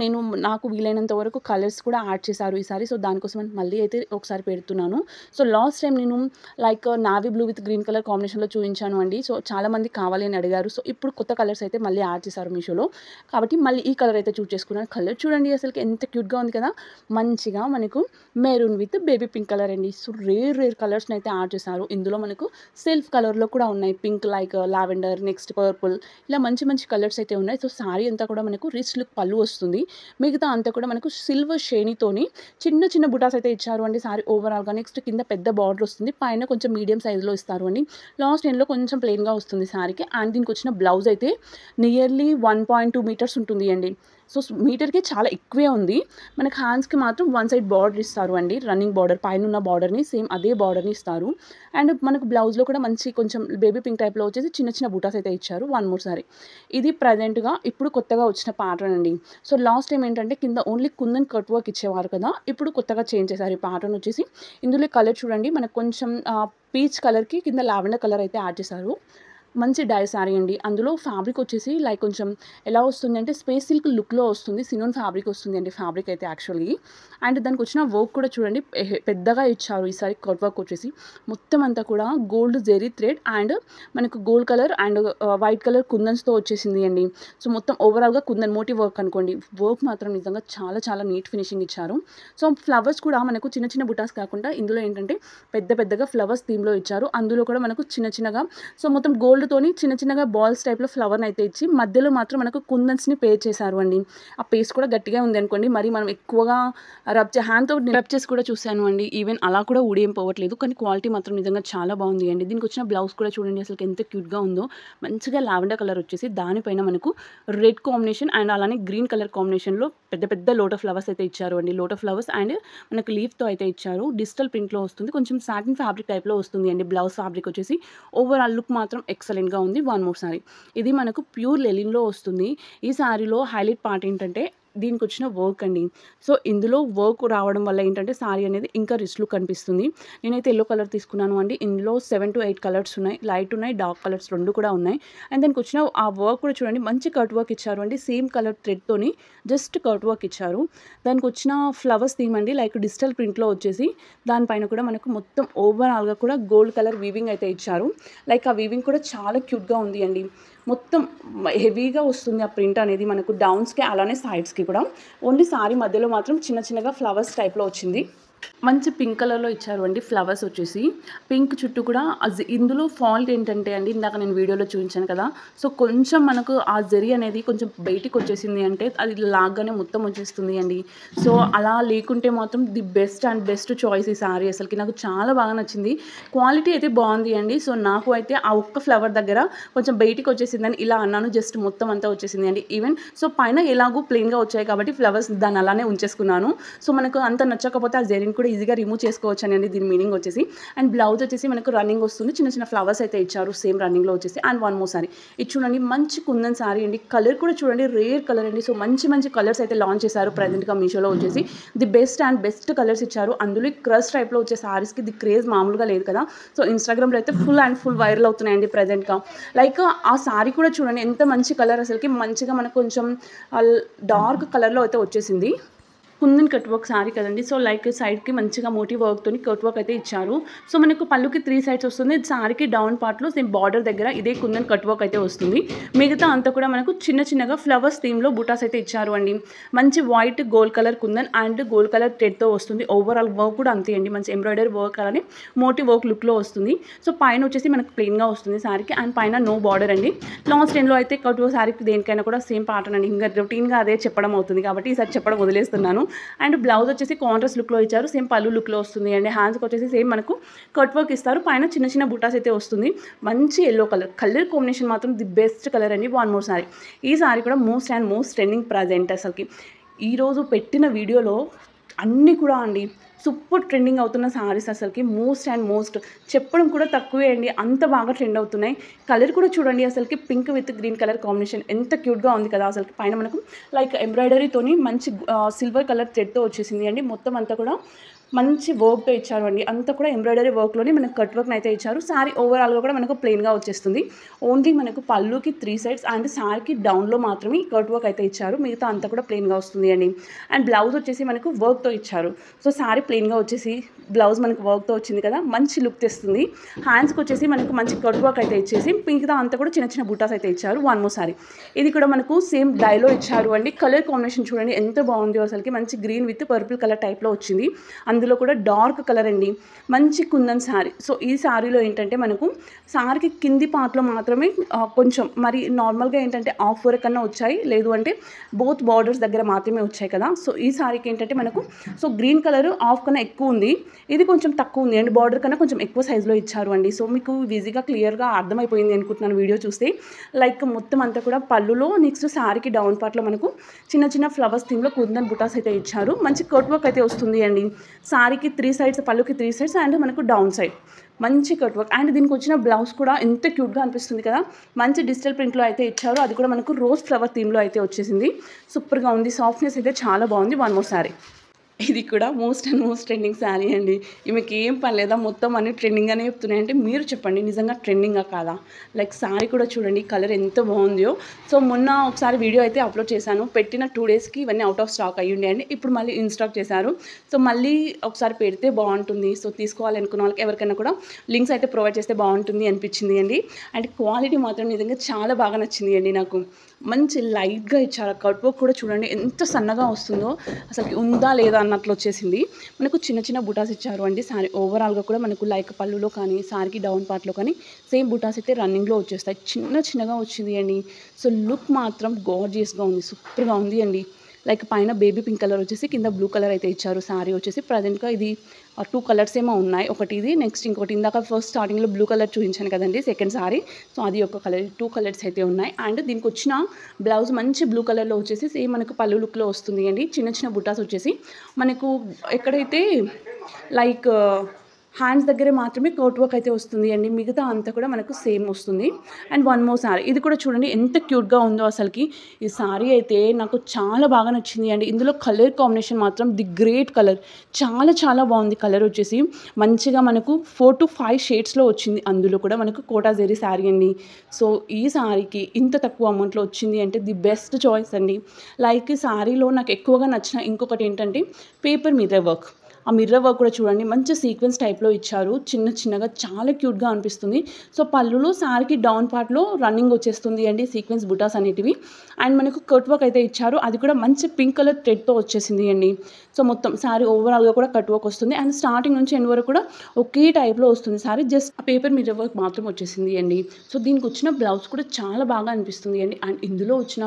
నాకు వీలైనంత వరకు కలర్స్ కూడా యాడ్ చేశారు ఈసారి. సో, దానికోసం అని మళ్ళీ అయితే ఒకసారి పెడుతున్నాను. సో, లాస్ట్ టైం నేను like navy blue with green colour కాంబినేషన్‌లో చూయించాను అండి. సో, చాలామంది కావాలి అని అడిగారు. సో, ఇప్పుడు కొత్త కలర్స్ అయితే మళ్ళీ యాడ్ చేశారు మీషోలో. కాబట్టి మళ్ళీ ఈ కలర్ అయితే చూజ్ చేసుకున్నాను. కలర్ చూడండి అసలకి ఎంత క్యూట్‌గా ఉంది కదా! మంచిగా మనకు maroon with baby pink colour అండి. సో, రేర్ కలర్స్‌ని అయితే యాడ్ చేశారు. ఇందులో మనకు సెల్ఫ్ కలర్‌లో కూడా ఉన్నాయి. Pink like lavender, next purple ఇలా మంచి కలర్స్ అయితే ఉన్నాయి. సో, సారీ అంతా కూడా మనకు రిచ్ లుక్ పళ్ళు వస్తుంది. మిగతా అంతా కూడా మనకు సిల్వర్ షైనీతోని చిన్న బుటాస్ అయితే ఇచ్చారు అండి సారీ ఓవరాల్‌గా. నెక్స్ట్ కింద పెద్ద బార్డర్ వస్తుంది. పైన కొంచెం మీడియం సైజ్‌లో ఇస్తారు అండి. లాస్ట్ ఎండ్‌లో కొంచెం ప్లెయిన్‌గా వస్తుంది సారీకి. అండ్ దీనికొచ్చిన బ్లౌజ్ అయితే నియర్లీ 1.2 మీటర్స్ ఉంటుంది అండి. సో, మీటర్‌కి చాలా ఎక్కువే ఉంది. మనకు హ్యాండ్స్‌కి మాత్రం వన్ సైడ్ బార్డర్ ఇస్తారు అండి. రన్నింగ్ బార్డర్ పైనున్న బార్డర్‌ని సేమ్ అదే బార్డర్‌ని ఇస్తారు. అండ్ మనకు బ్లౌజ్‌లో కూడా మంచి కొంచెం బేబీ పింక్ టైప్‌లో వచ్చేసి చిన్న బుటాస్ అయితే ఇచ్చారు. One more sari. ఇది ప్రెజెంట్‌గా ఇప్పుడు కొత్తగా వచ్చిన ప్యాటర్న్ అండి. సో, లాస్ట్ టైమ్ ఏంటంటే కింద ఓన్లీ కుందన్ కట్ వర్క్ ఇచ్చేవారు కదా! ఇప్పుడు కొత్తగా చేంజ్ చేశారు ఈ ప్యాటర్న్ వచ్చేసి. ఇందులో కలర్ చూడండి మనకు కొంచెం పీచ్ కలర్‌కి కింద లావెండర్ కలర్ అయితే యాడ్ చేశారు. మంచి డై సారీ అండి. అందులో ఫ్యాబ్రిక్ వచ్చేసి లైక్ కొంచెం ఎలా వస్తుందంటే స్పేస్ సిల్క్ లుక్‌లో వస్తుంది. సినోన్ ఫ్యాబ్రిక్ వస్తుందండి ఫ్యాబ్రిక్ అయితే యాక్చువల్లీ. అండ్ దానికొచ్చిన వర్క్ కూడా చూడండి పెద్దగా ఇచ్చారు ఈసారి కట్ వర్క్ వచ్చేసి. మొత్తం అంతా కూడా గోల్డ్ జెరీ థ్రెడ్ అండ్ మనకు gold colour and white colour కుందన్స్‌తో వచ్చేసింది అండి. సో, మొత్తం ఓవరాల్‌గా కుందన్ మోటివ్ వర్క్ అనుకోండి. వర్క్ మాత్రం నిజంగా చాలా నీట్ ఫినిషింగ్ ఇచ్చారు. సో, ఫ్లవర్స్ కూడా మనకు చిన్న బుటాస్ కాకుండా ఇందులో ఏంటంటే పెద్దగా ఫ్లవర్స్ థీమ్‌లో ఇచ్చారు. అందులో కూడా మనకు చిన్నగా సో, మొత్తం గోల్డ్‌తోని చిన్నగా బాల్స్ టైప్‌లో ఫ్లవర్‌ని అయితే ఇచ్చి మధ్యలో మాత్రం మనకు కుందన్స్‌ని పేర్ చేశారు అండి. ఆ పేస్ట్ కూడా గట్టిగా ఉంది అనుకోండి. మరి మనం ఎక్కువగా హ్యాండ్‌తో రబ్ చేసి కూడా చూసాను అండి. ఈవెన్ అలా కూడా ఊడేం పోవట్లేదు. కానీ క్వాలిటీ మాత్రం నిజంగా చాలా బాగుంది అండి. దీనికొచ్చిన బ్లౌజ్ కూడా చూడండి అసలు ఎంత క్యూట్‌గా ఉందో. మంచిగా లావెండర్ కలర్ వచ్చేసి దానిపైన మనకు రెడ్ కాంబినేషన్ అండ్ అలానే గ్రీన్ కలర్ కాంబినేషన్‌లో పెద్ద లోటస్ ఫ్లవర్స్ అయితే ఇచ్చారు అండి. లోటస్ ఫ్లవర్స్ అండ్ మనకు లీఫ్‌తో అయితే ఇచ్చారు. డిజిటల్ ప్రింట్‌లో వస్తుంది. కొంచెం సాటిన్ ఫ్యాబ్రిక్ టైప్‌లో వస్తుంది అండి. బ్లౌజ్ ఫ్యాబ్రిక్ వచ్చేసి ఓవరాల్ లుక్ మాత్రం ఎక్సలెంట్‌గా ఉంది. One more sari. ఇది మనకు ప్యూర్ లెనిన్‌లో వస్తుంది. ఈ సారీలో హైలైట్ పార్ట్ ఏంటంటే దీనికొచ్చిన వర్క్ అండి. సో, ఇందులో వర్క్ రావడం వల్ల ఏంటంటే సారీ అనేది ఇంకా రిచ్ లుక్ కనిపిస్తుంది. నేనైతే యెల్లో కలర్ తీసుకున్నాను అండి. ఇందులో 7-8 కలర్స్ ఉన్నాయి. లైట్ ఉన్నాయి, డార్క్ కలర్స్ 2 కూడా ఉన్నాయి. అండ్ దానికొచ్చిన ఆ వర్క్ కూడా చూడండి మంచి కట్ వర్క్ ఇచ్చారు అండి. సేమ్ కలర్ థ్రెడ్‌తోని జస్ట్ కట్ వర్క్ ఇచ్చారు. దానికొచ్చిన ఫ్లవర్స్ థీమ్ అండి లైక్ డిజిటల్ ప్రింట్‌లో వచ్చేసి దానిపైన కూడా మనకు మొత్తం ఓవరాల్‌గా కూడా గోల్డ్ కలర్ వీవింగ్ అయితే ఇచ్చారు. లైక్ ఆ వీవింగ్ కూడా చాలా క్యూట్‌గా ఉంది అండి. మొత్తం హెవీగా వస్తుంది ఆ ప్రింట్ అనేది మనకు డౌన్స్కి అలానే సైడ్స్కి కూడా. ఓన్లీ సారీ మధ్యలో మాత్రం చిన్న చిన్నగా ఫ్లవర్స్ టైప్లో వచ్చింది. మంచి పింక్ కలర్లో ఇచ్చారు అండి ఫ్లవర్స్ వచ్చేసి. పింక్ చుట్టూ కూడా ఇందులో ఫాల్ట్ ఏంటంటే అండి, ఇందాక నేను వీడియోలో చూపించాను కదా, సో కొంచెం మనకు ఆ జరీ అనేది కొంచెం బయటికి వచ్చేసింది అంటే అది లాగ్గానే మొత్తం వచ్చేస్తుంది అండి. సో అలా లేకుంటే మాత్రం the best and best choice ఈ సారీ. అసలుకి నాకు చాలా బాగా నచ్చింది. క్వాలిటీ అయితే బాగుంది అండి. సో నాకు అయితే ఆ ఒక్క ఫ్లవర్ దగ్గర కొంచెం బయటికి వచ్చేసిందని ఇలా అన్నాను, జస్ట్ మొత్తం అంతా వచ్చేసింది అండి. ఈవెన్ సో పైన ఎలాగూ ప్లెయిన్గా వచ్చాయి కాబట్టి ఫ్లవర్స్ దాన్ని అలానే ఉంచేసుకున్నాను. సో మనకు అంత నచ్చకపోతే ఆ జరీని కూడా ఈజీగా రిమూవ్ చేసుకోవచ్చు అండి దీని మీనింగ్ వచ్చేసి. అండ్ బ్లౌజ్ వచ్చేసి మనకు రన్నింగ్ వస్తుంది, చిన్న చిన్న ఫ్లవర్స్ అయితే ఇచ్చారు సేమ్ రన్నింగ్లో వచ్చేసి. అండ్ వన్ మోర్ సారీ ఇది చూడండి, మంచి కుందన్ సారీ అండి. కలర్ కూడా చూడండి, రేర్ కలర్ అండి. సో మంచి మంచి కలర్స్ అయితే లాంచ్ చేశారు ప్రజెంట్గా మీషోలో వచ్చేసి. The best and best colours ఇచ్చారు. అందులో క్రష్ టైప్లో వచ్చే సారీస్కి ది క్రేజ్ మామూలుగా లేదు కదా. సో ఇన్స్టాగ్రామ్లో అయితే ఫుల్ అండ్ ఫుల్ వైరల్ అవుతున్నాయండి ప్రజెంట్గా. లైక్ ఆ సారీ కూడా చూడండి ఎంత మంచి కలర్, అసలుకి మంచిగా మనకు కొంచెం డార్క్ కలర్లో అయితే వచ్చేసింది. కుందన్ కట్ వర్క్ సారీ కదండి. సో లైక్ సైడ్కి మంచిగా మోటివ్ వర్క్తో కట్ వర్క్ అయితే ఇచ్చారు. సో మనకు పళ్ళుకి 3 సైడ్స్ వస్తుంది. సారీకి డౌన్ పార్ట్లో సేమ్ బార్డర్ దగ్గర ఇదే కుందన్ కట్ వర్క్ అయితే వస్తుంది. మిగతా అంతా కూడా మనకు చిన్న చిన్నగా ఫ్లవర్స్ థీమ్లో బుటాస్ అయితే ఇచ్చారు అండి. మంచి white gold colour kundan and gold colour థ్రెడ్తో వస్తుంది. ఓవరాల్ వర్క్ కూడా అంతే అండి, మంచి ఎంబ్రాయిడరీ వర్క్ అలానే మోటివ్ వర్క్ లుక్లో వస్తుంది. సో పైన వచ్చేసి మనకు ప్లెయిన్గా వస్తుంది సారీకి, అండ్ పైన నో బార్డర్ అండి. లాస్ట్ టైంలో అయితే కట్ వర్క్ సారీకి దేనికైనా కూడా సేమ్ ప్యాటర్న్ అండి, ఇంకా రొటీన్గా అదే చెప్పడం అవుతుంది కాబట్టి ఈసారి చెప్పడం వదిలేస్తున్నాను. అండ్ బ్లౌజ్ వచ్చేసి కాంట్రాస్ట్ లుక్లో ఇచ్చారు, సేమ్ పళ్ళు లుక్లో వస్తుంది అండి. హ్యాండ్స్కి వచ్చేసి సేమ్ మనకు కట్ వర్క్ ఇస్తారు, పైన చిన్న చిన్న బుటాస్ అయితే వస్తుంది. మంచి ఎల్లో కలర్ కాంబినేషన్ మాత్రం ది బెస్ట్ కలర్ అండి. వన్ మోర్ సారీ, ఈ సారీ కూడా most and most trending present. అసలుకి ఈరోజు పెట్టిన వీడియోలో అన్నీ కూడా అండి సూపర్ ట్రెండింగ్ అవుతున్న సారీస్. అసలుకి మోస్ట్ అండ్ మోస్ట్ చెప్పడం కూడా తక్కువే అండి, అంత బాగా ట్రెండ్ అవుతున్నాయి. కలర్ కూడా చూడండి, అసలుకి pink with green colour combination ఎంత క్యూట్గా ఉంది కదా. అసలుకి పైన మనకు లైక్ ఎంబ్రాయిడరీతోని మంచి సిల్వర్ కలర్ థ్రెడ్తో వచ్చేసింది అండి. మొత్తం అంతా కూడా మంచి వర్క్తో ఇచ్చారు అండి, అంతా కూడా ఎంబ్రాయిడరీ వర్క్లోనే మనకు కట్ వర్క్ అయితే ఇచ్చారు. సారీ ఓవరాల్గా కూడా మనకు ప్లెయిన్గా వచ్చేస్తుంది. ఓన్లీ మనకు పళ్ళుకి 3 సైడ్స్ అండ్ సారీకి డౌన్లో మాత్రమే కట్ వర్క్ అయితే ఇచ్చారు, మిగతా అంతా కూడా ప్లెయిన్గా వస్తుంది అండి. అండ్ బ్లౌజ్ వచ్చేసి మనకు వర్క్తో ఇచ్చారు. సో సారీ ప్లెయిన్గా వచ్చేసి బ్లౌజ్ మనకు వర్క్తో వచ్చింది కదా, మంచి లుక్ తెస్తుంది. హ్యాండ్స్కి వచ్చేసి మనకు మంచి కట్ వర్క్ అయితే ఇచ్చేసి మిగతా అంతా కూడా చిన్న చిన్న బుటాస్ అయితే ఇచ్చారు. వన్ మోర్ సారీ, ఇది కూడా మనకు సేమ్ డైలో ఇచ్చారు అండి. కలర్ కాంబినేషన్ చూడండి ఎంత బాగుంది అసలుకి, మంచి గ్రీన్ విత్ పర్పుల్ కలర్ టైప్లో వచ్చింది. అందులో కూడా డార్క్ కలర్ అండి, మంచి కుందన్ శారీ. సో ఈ శారీలో ఏంటంటే మనకు శారీకి కింది పార్ట్లో మాత్రమే కొంచెం మరి నార్మల్గా ఏంటంటే ఆఫ్ వర్క్ కన్నా వచ్చాయి, లేదు అంటే బోత్ బార్డర్స్ దగ్గర మాత్రమే వచ్చాయి కదా. సో ఈ శారీకి ఏంటంటే మనకు సో గ్రీన్ కలర్ ఆఫ్ కన్నా ఎక్కువ ఉంది, ఇది కొంచెం తక్కువ ఉంది అండ్ బార్డర్ కన్నా కొంచెం ఎక్కువ సైజులో ఇచ్చారు అండి. సో మీకు ఈజీగా క్లియర్గా అర్థమైపోయింది అనుకుంటున్నాను వీడియో చూస్తే. లైక్ మొత్తం అంతా కూడా పళ్ళులో నెక్స్ట్ శారీకి డౌన్ పార్ట్లో మనకు చిన్న చిన్న ఫ్లవర్స్ థీమ్లో కుందన్ బుటాస్ అయితే ఇచ్చారు. మంచి కట్ వర్క్ అయితే వస్తుంది అండి. శారీకి 3 సైడ్స్, పళ్ళుకి 3 సైడ్స్ అండ్ మనకు డౌన్ సైడ్ మంచి కట్ వర్క్. అండ్ దీనికి వచ్చిన బ్లౌజ్ కూడా ఎంత క్యూట్గా అనిపిస్తుంది కదా, మంచి డిజిటల్ ప్రింట్లో అయితే ఇచ్చారు. అది కూడా మనకు రోజ్ ఫ్లవర్ థీమ్లో అయితే వచ్చేసింది. సూపర్గా ఉంది, సాఫ్ట్నెస్ అయితే చాలా బాగుంది. వన్ మోర్ సారీ, ఇది కూడా most and most trending sari అండి. ఈమెకి ఏం పర్లేదా, మొత్తం అన్ని ట్రెండింగ్గానే చెప్తున్నాయంటే మీరు చెప్పండి నిజంగా ట్రెండింగా కాదా. లైక్ శారీ కూడా చూడండి కలర్ ఎంత బాగుందో. సో మొన్న ఒకసారి వీడియో అయితే అప్లోడ్ చేశాను, పెట్టిన 2 డేస్కి ఇవన్నీ అవుట్ ఆఫ్ స్టాక్ అయ్యిండే అండి. ఇప్పుడు మళ్ళీ ఇన్స్టాక్ చేశారు. సో మళ్ళీ ఒకసారి పెడితే బాగుంటుంది. సో తీసుకోవాలనుకున్న వాళ్ళకి ఎవరికైనా కూడా లింక్స్ అయితే ప్రొవైడ్ చేస్తే బాగుంటుంది అనిపించింది అండి. అండ్ క్వాలిటీ మాత్రం నిజంగా చాలా బాగా నచ్చింది అండి నాకు. మంచి లైట్గా ఇచ్చారు, కట్ వర్క్ కూడా చూడండి ఎంత సన్నగా వస్తుందో, అసలు ఉందా లేదా అన్నట్లు వచ్చేసింది. మనకు చిన్న చిన్న బుటాస్ ఇచ్చారు అండి. సారీ ఓవరాల్గా కూడా మనకు లైక్ పళ్ళులో కానీ సారీకి డౌన్ పార్ట్లో కానీ సేమ్ బుటాస్ అయితే రన్నింగ్లో వచ్చేస్తాయి, చిన్న చిన్నగా వచ్చింది అండి. సో లుక్ మాత్రం గార్జియస్గా ఉంది, సూపర్గా ఉంది అండి. లైక్ పైన బేబీ పింక్ కలర్ వచ్చేసి కింద బ్లూ కలర్ అయితే ఇచ్చారు. సారీ వచ్చేసి ప్రజెంట్గా ఇది 2 కలర్స్ ఏమో ఉన్నాయి, ఒకటి ఇది నెక్స్ట్ ఇంకోటి. ఇందాక ఫస్ట్ స్టార్టింగ్లో బ్లూ కలర్ చూపించాను కదండి సెకండ్ సారీ, సో అది ఒక కలర్. 2 కలర్స్ అయితే ఉన్నాయి. అండ్ దీనికి వచ్చిన బ్లౌజ్ మంచి బ్లూ కలర్లో వచ్చేసి సేమ్ మనకు పళ్ళు లుక్లో వస్తుంది అండి. చిన్న చిన్న బుటాస్ వచ్చేసి మనకు ఎక్కడైతే లైక్ హ్యాండ్స్ దగ్గరే మాత్రమే కట్ వర్క్ అయితే వస్తుంది అండి, మిగతా అంతా కూడా మనకు సేమ్ వస్తుంది. అండ్ వన్ మోర్ సారీ, ఇది కూడా చూడండి ఎంత క్యూట్గా ఉందో అసలుకి. ఈ సారీ అయితే నాకు చాలా బాగా నచ్చింది అండి. ఇందులో కలర్ కాంబినేషన్ మాత్రం ది గ్రేట్ కలర్, చాలా చాలా బాగుంది. కలర్ వచ్చేసి మంచిగా మనకు 4 to 5 షేడ్స్లో వచ్చింది. అందులో కూడా మనకు కోటా జెరీ సారీ అండి. సో ఈ సారీకి ఇంత తక్కువ అమౌంట్లో వచ్చింది అంటే ది బెస్ట్ చాయిస్ అండి. లైక్ సారీలో నాకు ఎక్కువగా నచ్చిన ఇంకొకటి ఏంటంటే పేపర్ మిర్రర్ వర్క్. ఆ మిర్రర్ వర్క్ కూడా చూడండి మంచి సీక్వెన్స్ టైప్‌లో ఇచ్చారు. చిన్న చిన్నగా చాలా క్యూట్‌గా అనిపిస్తుంది. సో, పళ్ళులో శారీకి డౌన్ పార్ట్‌లో రన్నింగ్ వచ్చేస్తుంది అండి సీక్వెన్స్ బుటాస్ అనేటివి. అండ్ మనకు కట్ వర్క్ అయితే ఇచ్చారు. అది కూడా మంచి పింక్ కలర్ థ్రెడ్‌తో వచ్చేసింది అండి. సో, మొత్తం శారీ ఓవరాల్‌గా కూడా కట్ వర్క్ వస్తుంది. అండ్ స్టార్టింగ్ నుంచి ఎండ్ వరకు కూడా ఒకే టైప్‌లో వస్తుంది sari. Just paper mirror work మాత్రం వచ్చేసింది అండి. సో, దీనికొచ్చిన బ్లౌజ్ కూడా చాలా బాగా అనిపిస్తుంది అండి. అండ్ ఇందులో వచ్చిన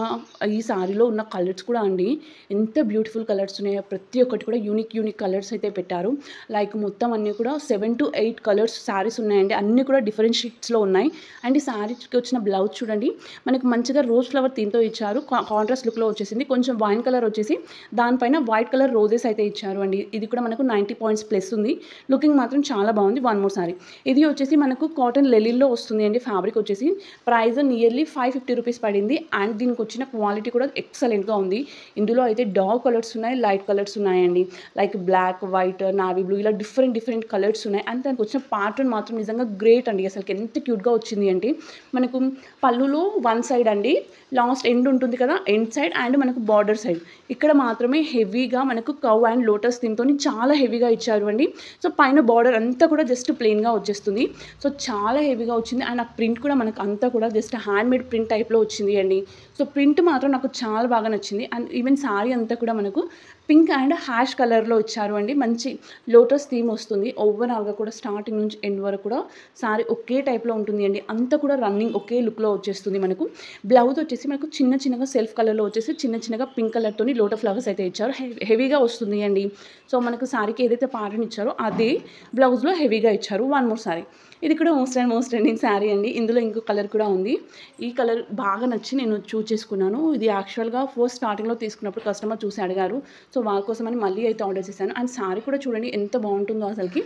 ఈ శారీలో ఉన్న కలర్స్ కూడా అండి ఎంత బ్యూటిఫుల్ కలర్స్ ఉన్నాయో ప్రతి ఒక్కటి కూడా యూనిక్ కలర్స్ అయితే పెట్టారు. లైక్ మొత్తం అన్నీ కూడా 7-8 కలర్స్ శారీస్ ఉన్నాయండి. అన్నీ కూడా డిఫరెంట్ షేడ్స్‌లో ఉన్నాయి. అండ్ ఈ శారీకి వచ్చిన బ్లౌజ్ చూడండి మనకు మంచిగా రోజ్ ఫ్లవర్ థీమ్‌తో ఇచ్చారు. కాంట్రాస్ట్ లుక్‌లో వచ్చేసింది. కొంచెం వైన్ కలర్ వచ్చేసి దానిపైన వైట్ కలర్ రోజెస్ అయితే ఇచ్చారు అండి. ఇది కూడా మనకు 90 పాయింట్స్ ప్లస్ ఉంది. లుకింగ్ మాత్రం చాలా బాగుంది. One more sari. ఇది వచ్చేసి మనకు కాటన్ లెనిన్‌లో వస్తుంది అండి. ఫ్యాబ్రిక్ వచ్చేసి ప్రైస్ నియర్లీ 550 రూపీస్ పడింది. అండ్ దీనికి వచ్చిన క్వాలిటీ కూడా ఎక్సలెంట్‌గా ఉంది. ఇందులో అయితే డార్క్ కలర్స్ ఉన్నాయి, లైట్ కలర్స్ ఉన్నాయండి. Like black, white, navy blue ఇలా డిఫరెంట్ కలర్స్ ఉన్నాయి. అండ్ దానికి వచ్చిన ప్యాటర్న్ మాత్రం నిజంగా గ్రేట్ అండి. అసలుకి ఎంత క్యూట్‌గా వచ్చింది అంటే మనకు పళ్ళులో వన్ సైడ్ అండి లాస్ట్ ఎండ్ ఉంటుంది కదా, ఎండ్ సైడ్ అండ్ మనకు బార్డర్ సైడ్ ఇక్కడ మాత్రమే హెవీగా మనకు కవ్ అండ్ లోటస్ థీమ్‌తోని చాలా హెవీగా ఇచ్చారు అండి. సో, పైన బార్డర్ అంతా కూడా జస్ట్ ప్లెయిన్‌గా వచ్చేస్తుంది. సో, చాలా హెవీగా వచ్చింది. అండ్ ఆ ప్రింట్ కూడా మనకు అంతా కూడా జస్ట్ హ్యాండ్‌మేడ్ ప్రింట్ టైప్‌లో వచ్చింది అండి. సో, ప్రింట్ మాత్రం నాకు చాలా బాగా నచ్చింది. అండ్ ఈవెన్ సారీ అంతా కూడా మనకు పింక్ అండ్ హ్యాష్ కలర్‌లో ఇచ్చారు అండి. మంచి లోటస్ థీమ్ వస్తుంది. ఓవరాల్‌గా కూడా స్టార్టింగ్ నుంచి ఎండ్ వరకు కూడా సారీ ఒకే టైప్‌లో ఉంటుంది అండి. అంతా కూడా రన్నింగ్ ఒకే లుక్‌లో వచ్చేస్తుంది మనకు. బ్లౌజ్ వచ్చేసి మనకు చిన్నగా సెల్ఫ్ కలర్‌లో వచ్చేసి చిన్నగా పింక్ కలర్‌తోని లోటస్ ఫ్లవర్స్ అయితే ఇచ్చారు. హెవీగా వస్తుంది అండి. సో, మనకు సారీకి ఏదైతే ప్యాటర్న్ ఇచ్చారో అదే బ్లౌజ్‌లో హెవీగా ఇచ్చారు. One more sari. ఇది కూడా మోస్ట్ ట్రెండింగ్ శారీ అండి. ఇందులో ఇంకో కలర్ కూడా ఉంది. ఈ కలర్ బాగా నచ్చి నేను చూజ్ చేసుకున్నాను. ఇది యాక్చువల్‌గా ఫస్ట్ స్టార్టింగ్‌లో తీసుకున్నప్పుడు కస్టమర్ చూసి అడిగారు. సో, వాళ్ళ కోసమని మళ్ళీ అయితే ఆర్డర్ చేశాను. అండ్ శారీ కూడా చూడండి ఎంత బాగుంటుందో అసలుకి.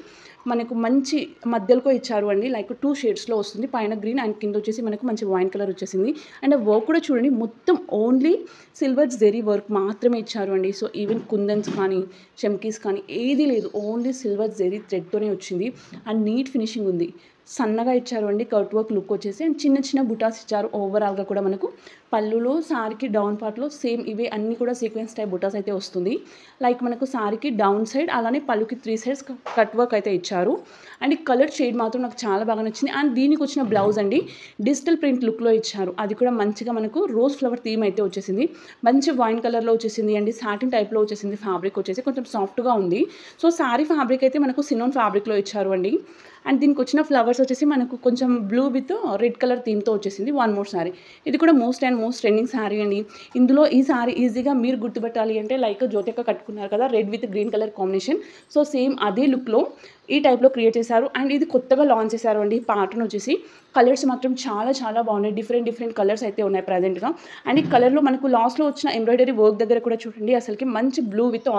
మనకు మంచి మధ్యలో ఇచ్చారు అండి. లైక్ 2 షేడ్స్‌లో వస్తుంది. పైన గ్రీన్ అండ్ కింద వచ్చేసి మనకు మంచి వైన్ కలర్ వచ్చేసింది. అండ్ వర్క్ కూడా చూడండి మొత్తం ఓన్లీ సిల్వర్ జెరీ వర్క్ మాత్రమే ఇచ్చారు అండి. సో, ఈవెన్ కుందన్స్ కానీ, చమ్కీస్ కానీ ఏది లేదు. ఓన్లీ సిల్వర్ జెరీ థ్రెడ్‌తోనే వచ్చింది. అండ్ నీట్ ఫినిషింగ్ ఉంది. సన్నగా ఇచ్చారు అండి. కట్ వర్క్ లుక్ వచ్చేసి అండ్ చిన్న బుటాస్ ఇచ్చారు. ఓవరాల్‌గా కూడా మనకు పళ్ళులో సారీకి డౌన్ పార్ట్‌లో సేమ్ ఇవే అన్నీ కూడా సీక్వెన్స్ టైప్ బుటాస్ అయితే వస్తుంది. లైక్ మనకు సారీకి డౌన్ సైడ్ అలానే పళ్ళుకి 3 సైడ్స్ కట్ వర్క్ అయితే ఇచ్చారు. అండ్ ఈ కలర్ షేడ్ మాత్రం నాకు చాలా బాగా నచ్చింది. అండ్ దీనికి వచ్చిన బ్లౌజ్ అండి డిజిటల్ ప్రింట్ లుక్‌లో ఇచ్చారు. అది కూడా మంచిగా మనకు రోజ్ ఫ్లవర్ థీమ్ అయితే వచ్చేసింది. మంచి వైన్ కలర్‌లో వచ్చేసింది అండి. సాటిన్ టైప్‌లో వచ్చేసింది. ఫ్యాబ్రిక్ వచ్చేసి కొంచెం సాఫ్ట్‌గా ఉంది. సో, సారీ ఫ్యాబ్రిక్ అయితే మనకు సినోన్ ఫ్యాబ్రిక్‌లో ఇచ్చారు అండి. అండ్ దీనికి వచ్చిన ఫ్లవర్స్ వచ్చేసి మనకు కొంచెం బ్లూ విత్ రెడ్ కలర్ థీమ్‌తో వచ్చేసింది. One more sari. ఇది కూడా మోస్ట్ ట్రెండింగ్ సారీ అండి. ఇందులో ఈ సారీ ఈజీగా మీరు గుర్తుపట్టాలి అంటే లైక్ జ్యోతిక కట్టుకున్నారు కదా, red with green colour combination. So, same అదే లుక్‌లో ఈ టైప్‌లో క్రియేట్ చేశారు. అండ్ ఇది కొత్తగా లాంచ్ చేశారు అండి. ప్యాటర్న్ వచ్చేసి కలర్స్ మాత్రం చాలా బాగున్నాయి. డిఫరెంట్ కలర్స్ అయితే ఉన్నాయి ప్రెజెంట్‌గా. అండ్ ఈ కలర్‌లో మనకు లాస్ట్‌లో వచ్చిన ఎంబ్రాయిడరీ వర్క్ దగ్గర కూడా చూడండి అసలుకి మంచి బ్లూ విత్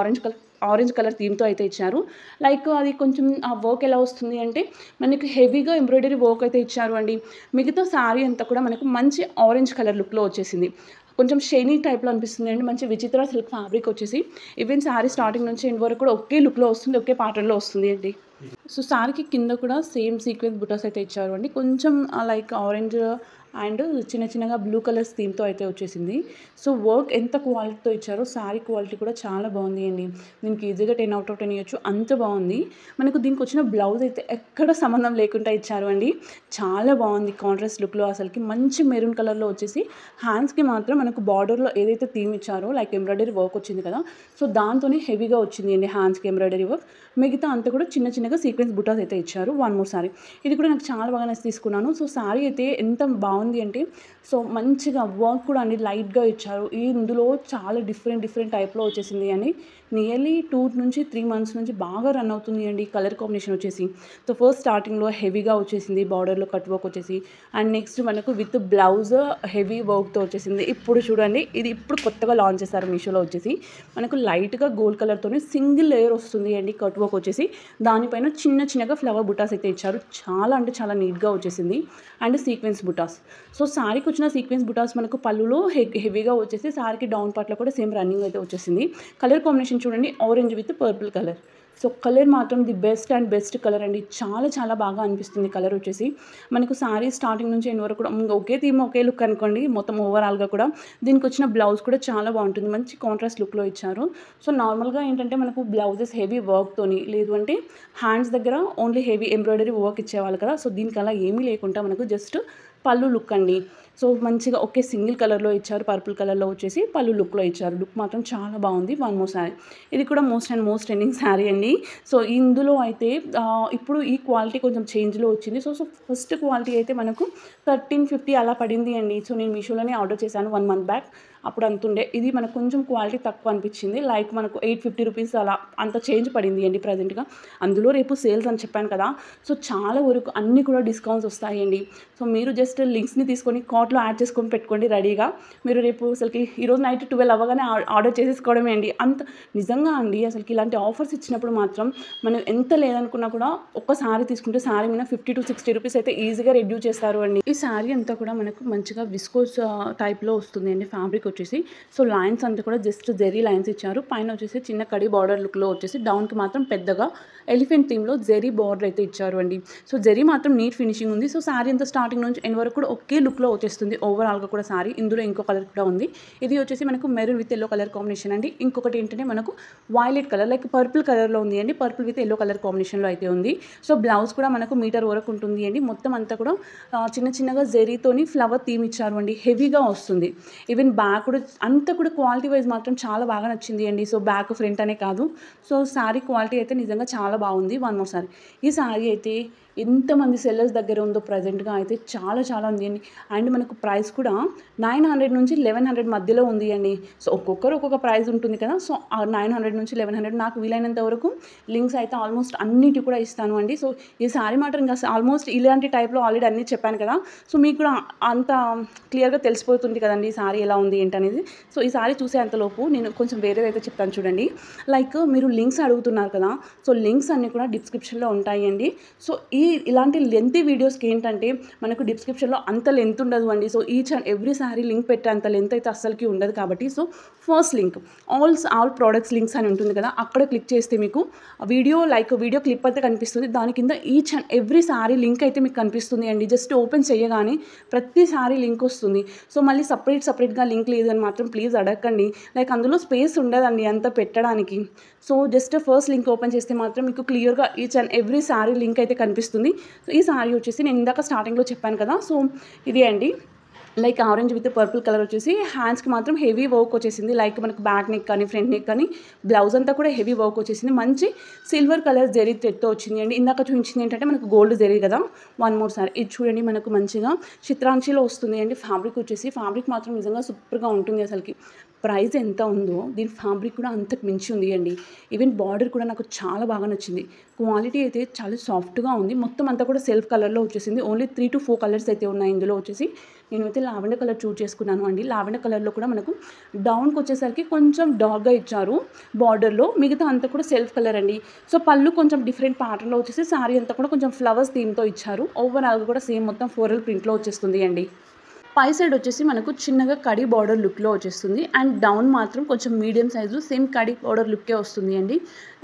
ఆరెంజ్ కలర్ థీమ్‌తో అయితే ఇచ్చారు. లైక్ అది కొంచెం ఆ వర్క్ ఎలా వస్తుంది అంటే మనకి హెవీగా ఎంబ్రాయిడరీ వర్క్ అయితే ఇచ్చారు అండి. మిగతా సారీ అంతా కూడా మనకు మంచి ఆరెంజ్ కలర్ లుక్‌లో వచ్చేసింది. కొంచెం షైనీ టైప్‌లో అనిపిస్తుంది అండి. మంచి విచిత్ర సిల్క్ ఫ్యాబ్రిక్ వచ్చేసి ఈవెన్ సారీ స్టార్టింగ్ నుంచి ఎండ్ వరకు కూడా ఒకే లుక్‌లో వస్తుంది. ఒకే ప్యాటర్న్‌లో వస్తుంది అండి. సో, సారీకి కింద కూడా సేమ్ సీక్వెన్స్ బుటాస్ అయితే ఇచ్చారు అండి. కొంచెం లైక్ ఆరెంజ్ అండ్ చిన్నగా బ్లూ కలర్స్ థీమ్‌తో అయితే వచ్చేసింది. సో, వర్క్ ఎంత క్వాలిటీతో ఇచ్చారో సారీ క్వాలిటీ కూడా చాలా బాగుంది అండి. దీనికి ఈజీగా 10 ఔట్ ఆఫ్ 10 ఇవ్వచ్చు. అంత బాగుంది. మనకు దీనికి వచ్చిన బ్లౌజ్ అయితే ఎక్కడ సంబంధం లేకుండా ఇచ్చారు అండి. చాలా బాగుంది కాంట్రాస్ట్ లుక్‌లో అసలుకి మంచి మెరూన్ కలర్‌లో వచ్చేసి హ్యాండ్స్‌కి మాత్రం మనకు బార్డర్‌లో ఏదైతే థీమ్ ఇచ్చారో లైక్ ఎంబ్రాయిడరీ వర్క్ వచ్చింది కదా, సో, దాంతోనే హెవీగా వచ్చింది అండి హ్యాండ్స్‌కి ఎంబ్రాయిడరీ వర్క్. మిగతా అంతా కూడా చిన్నగా సీక్వెన్స్ బుటాస్ అయితే ఇచ్చారు. One more sari. ఇది కూడా నాకు చాలా బాగా నచ్చి తీసుకున్నాను. సో, సారీ అయితే ఎంత బాగుంది అంటే సో, మంచిగా వర్క్ కూడా అండి లైట్‌గా ఇచ్చారు. ఇందులో చాలా డిఫరెంట్ టైప్‌లో వచ్చేసింది అండి. నియర్లీ 2-3 మంత్స్ నుంచి బాగా రన్ అవుతుంది అండి కలర్ కాంబినేషన్ వచ్చేసి. సో, ఫస్ట్ స్టార్టింగ్‌లో హెవీగా వచ్చేసింది. బార్డర్‌లో కట్ వర్క్ వచ్చేసి అండ్ నెక్స్ట్ మనకు విత్ బ్లౌజ్ హెవీ వర్క్‌తో వచ్చేసింది. ఇప్పుడు చూడండి ఇది ఇప్పుడు కొత్తగా లాంచ్ చేశారు మీషోలో వచ్చేసి. మనకు లైట్‌గా గోల్డ్ కలర్‌తోని సింగిల్ లేయర్ వస్తుంది అండి కట్ వర్క్ వచ్చేసి. దానిపైన చిన్నగా ఫ్లవర్ బుటాస్ అయితే ఇచ్చారు. చాలా అంటే చాలా నీట్‌గా వచ్చేసింది. And sequence buttas. సో, సారీకి వచ్చిన సీక్వెన్స్ బుటాస్ మనకు పళ్ళులో హెవీగా వచ్చేసి సారీకి డౌన్ పార్ట్‌లో కూడా సేమ్ రన్నింగ్ అయితే వచ్చేసింది. కలర్ కాంబినేషన్ చూడండి orange with purple colour. So colour మాత్రం the best and best colour అండి. చాలా చాలా బాగా అనిపిస్తుంది కలర్ వచ్చేసి. మనకు సారీ స్టార్టింగ్ నుంచి ఎండ్ వరకు కూడా ఒకే థీమ్ ఒకే లుక్ అనుకోండి మొత్తం ఓవరాల్గా కూడా. దీనికి వచ్చిన బ్లౌజ్ కూడా చాలా బాగుంటుంది, మంచి కాంట్రాస్ట్ లుక్లో ఇచ్చారు. సో నార్మల్గా ఏంటంటే మనకు బ్లౌజెస్ హెవీ వర్క్తోని, లేదు అంటే హ్యాండ్స్ దగ్గర ఓన్లీ హెవీ ఎంబ్రాయిడరీ వర్క్ ఇచ్చేవాళ్ళు కదా. సో దీనికి అలా ఏమీ లేకుండా మనకు జస్ట్ పళ్ళు లుక్ అండి. సో మంచిగా ఒకే సింగిల్ కలర్లో ఇచ్చారు, పర్పుల్ కలర్లో వచ్చేసి పళ్ళు లుక్లో ఇచ్చారు. లుక్ మాత్రం చాలా బాగుంది. వన్ మోర్ శారీ, ఇది కూడా most and most trending sari అండి. సో ఇందులో అయితే ఇప్పుడు ఈ క్వాలిటీ కొంచెం చేంజ్లో వచ్చింది. సో ఫస్ట్ క్వాలిటీ అయితే మనకు 1350 అలా పడింది అండి. సో నేను మీషోలోనే ఆర్డర్ చేశాను 1 month బ్యాక్, అప్పుడు అంతుండే. ఇది మనకు కొంచెం క్వాలిటీ తక్కువ అనిపించింది, లైక్ మనకు 850 రూపీస్ అలా అంత చేంజ్ పడింది అండి ప్రజెంట్గా. అందులో రేపు సేల్స్ అని చెప్పాను కదా, సో చాలా వరకు అన్నీ కూడా డిస్కౌంట్స్ వస్తాయండి. సో మీరు జస్ట్ లింక్స్ని తీసుకొని కార్ట్లో యాడ్ చేసుకొని పెట్టుకోండి రెడీగా. మీరు రేపు అసలుకి ఈరోజు నైట్ 12 అవ్వగానే ఆర్డర్ చేసేసుకోవడమే అండి. అంత నిజంగా అండి అసలుకి ఇలాంటి ఆఫర్స్ ఇచ్చినప్పుడు మాత్రం మనం ఎంత లేదనుకున్నా కూడా ఒక్క శారీ తీసుకుంటే శారీ మీద 50 to 60 రూపీస్ అయితే ఈజీగా రెడ్యూస్ చేస్తారు అండి. ఈ శారీ అంతా కూడా మనకు మంచిగా విస్కోస్ టైప్లో వస్తుంది అండి ఫ్యాబ్రిక్ వచ్చేసి. సో లైన్స్ అంతా కూడా జస్ట్ జెరీ లైన్స్ ఇచ్చారు. పైన వచ్చేసి చిన్న కడి బార్డర్ లుక్లో వచ్చేసి డౌన్కి మాత్రం పెద్దగా ఎలిఫెంట్ థీమ్లో జెరీ బార్డర్ అయితే ఇచ్చారు అండి. సో జెరీ మాత్రం నీట్ ఫినిషింగ్ ఉంది. సో శారీ అంతా స్టార్టింగ్ నుంచి ఎండ్ వరకు కూడా ఒకే లుక్లో వచ్చేస్తుంది ఓవరాల్గా కూడా శారీ. ఇందులో ఇంకో కలర్ కూడా ఉంది, ఇది వచ్చేసి మనకు maroon with yellow colour combination అండి. ఇంకొకటి ఏంటంటే మనకు వైలెట్ కలర్ లైక్ పర్పుల్ కలర్లో ఉంది అండి, పర్పుల్ విత్ ఎల్లో కలర్ కాంబినేషన్లో అయితే ఉంది. సో బ్లౌజ్ కూడా మనకు మీటర్ వరకు ఉంటుంది అండి. మొత్తం అంతా కూడా చిన్న చిన్నగా జెరీతోని ఫ్లవర్ థీమ్ ఇచ్చారు అండి, హెవీగా వస్తుంది. ఈవెన్ బ్యాక్ కూడా అంతా కూడా క్వాలిటీ వైజ్ మాత్రం చాలా బాగా నచ్చింది అండి. సో బ్యాక్ ఫ్రంట్ అనే కాదు, సో శారీ క్వాలిటీ అయితే నిజంగా చాలా బాగుంది. వన్ మోర్ శారీ, ఈ శారీ అయితే ఎంతమంది సెల్లర్స్ దగ్గర ఉందో ప్రజెంట్గా అయితే చాలా చాలా ఉంది అండి. అండ్ మనకు ప్రైస్ కూడా 900 నుంచి 1100 మధ్యలో ఉంది అండి. సో ఒక్కొక్కరు ఒక్కొక్క ప్రైస్ ఉంటుంది కదా. సో 900 నుంచి 1100 నాకు వీలైనంత వరకు లింక్స్ అయితే ఆల్మోస్ట్ అన్నిటి కూడా ఇస్తాను అండి. సో ఈ శారీ మాట ఇంకా ఆల్మోస్ట్ ఇలాంటి టైప్లో ఆల్రెడీ అన్నీ చెప్పాను కదా. సో మీకు కూడా అంత క్లియర్గా తెలిసిపోతుంది కదండి ఈ శారీ ఎలా ఉంది ఏంటనేది. సో ఈ శారీ చూసే అంతలోపు నేను కొంచెం వేరేదైతే చెప్తాను చూడండి. లైక్ మీరు లింక్స్ అడుగుతున్నారు కదా, సో లింక్స్ అన్నీ కూడా డిస్క్రిప్షన్లో ఉంటాయండి. సో ఇలాంటి లెంతీ వీడియోస్కి ఏంటంటే మనకు డిస్క్రిప్షన్లో అంత లెంత్ ఉండదు అండి. So each and every sorry link పెట్టే అంత లెంత్ అయితే అస్సలకి ఉండదు కాబట్టి, so first link all products links అని ఉంటుంది కదా, అక్కడ క్లిక్ చేస్తే మీకు వీడియో క్లిప్ అయితే కనిపిస్తుంది. దాని కింద each and every sorry link అయితే మీకు కనిపిస్తుంది అండి. జస్ట్ ఓపెన్ చేయగానే ప్రతి సారీ లింక్ వస్తుంది. సో మళ్ళీ సపరేట్గా లింక్ లేదని మాత్రం ప్లీజ్ అడగండి, లైక్ అందులో స్పేస్ ఉండదండి అంత పెట్టడానికి. So just first link open చేస్తే మాత్రం మీకు క్లియర్గా each and every sorry link అయితే కనిపిస్తుంది. సో ఈ సారీ వచ్చేసి నేను ఇందాక స్టార్టింగ్లో చెప్పాను కదా, సో ఇది అండి like orange with purple colour వచ్చేసి హ్యాండ్స్కి మాత్రం హెవీ వర్క్ వచ్చేసింది. లైక్ మనకు బ్యాక్ నెక్ కానీ ఫ్రంట్ నెక్ కానీ బ్లౌజ్ అంతా కూడా హెవీ వర్క్ వచ్చేసింది. మంచి సిల్వర్ కలర్ జెరీ థ్రెడ్తో వచ్చింది అండి. ఇందాక చూపించింది ఏంటంటే మనకు గోల్డ్ జెరీ కదా. వన్ మోర్ సారీ, ఇది చూడండి మనకు మంచిగా చిత్రాంచిలో వస్తుంది అండి. ఫ్యాబ్రిక్ వచ్చేసి ఫ్యాబ్రిక్ మాత్రం నిజంగా సూపర్గా ఉంటుంది అసలుకి. ప్రైస్ ఎంత ఉందో దీని ఫ్యాబ్రిక్ కూడా అంతకు మించి ఉంది అండి. ఈవెన్ బార్డర్ కూడా నాకు చాలా బాగా నచ్చింది. క్వాలిటీ అయితే చాలా సాఫ్ట్గా ఉంది. మొత్తం అంతా కూడా సెల్ఫ్ కలర్లో వచ్చేసింది. ఓన్లీ 3 to 4 కలర్స్ అయితే ఉన్నాయి ఇందులో వచ్చేసి. నేనైతే లావెండర్ కలర్ చూస్ చేసుకున్నాను అండి. లావెండర్ కలర్లో కూడా మనకు డౌన్కి వచ్చేసరికి కొంచెం డార్క్గా ఇచ్చారు బార్డర్లో, మిగతా అంతా కూడా సెల్ఫ్ కలర్ అండి. సో పళ్ళు కొంచెం డిఫరెంట్ ప్యాటర్న్లో వచ్చేసి శారీ అంతా కూడా కొంచెం ఫ్లవర్స్ థీమ్తో ఇచ్చారు. ఓవరాల్గా కూడా సేమ్ మొత్తం ఫ్లోరల్ ప్రింట్లో వచ్చేస్తుంది అండి. పై సైడ్ వచ్చేసి మనకు చిన్నగా కడి బార్డర్ లుక్లో వచ్చేస్తుంది. అండ్ డౌన్ మాత్రం కొంచెం మీడియం సైజు సేమ్ కడి బార్డర్ లుక్కే వస్తుంది అండి.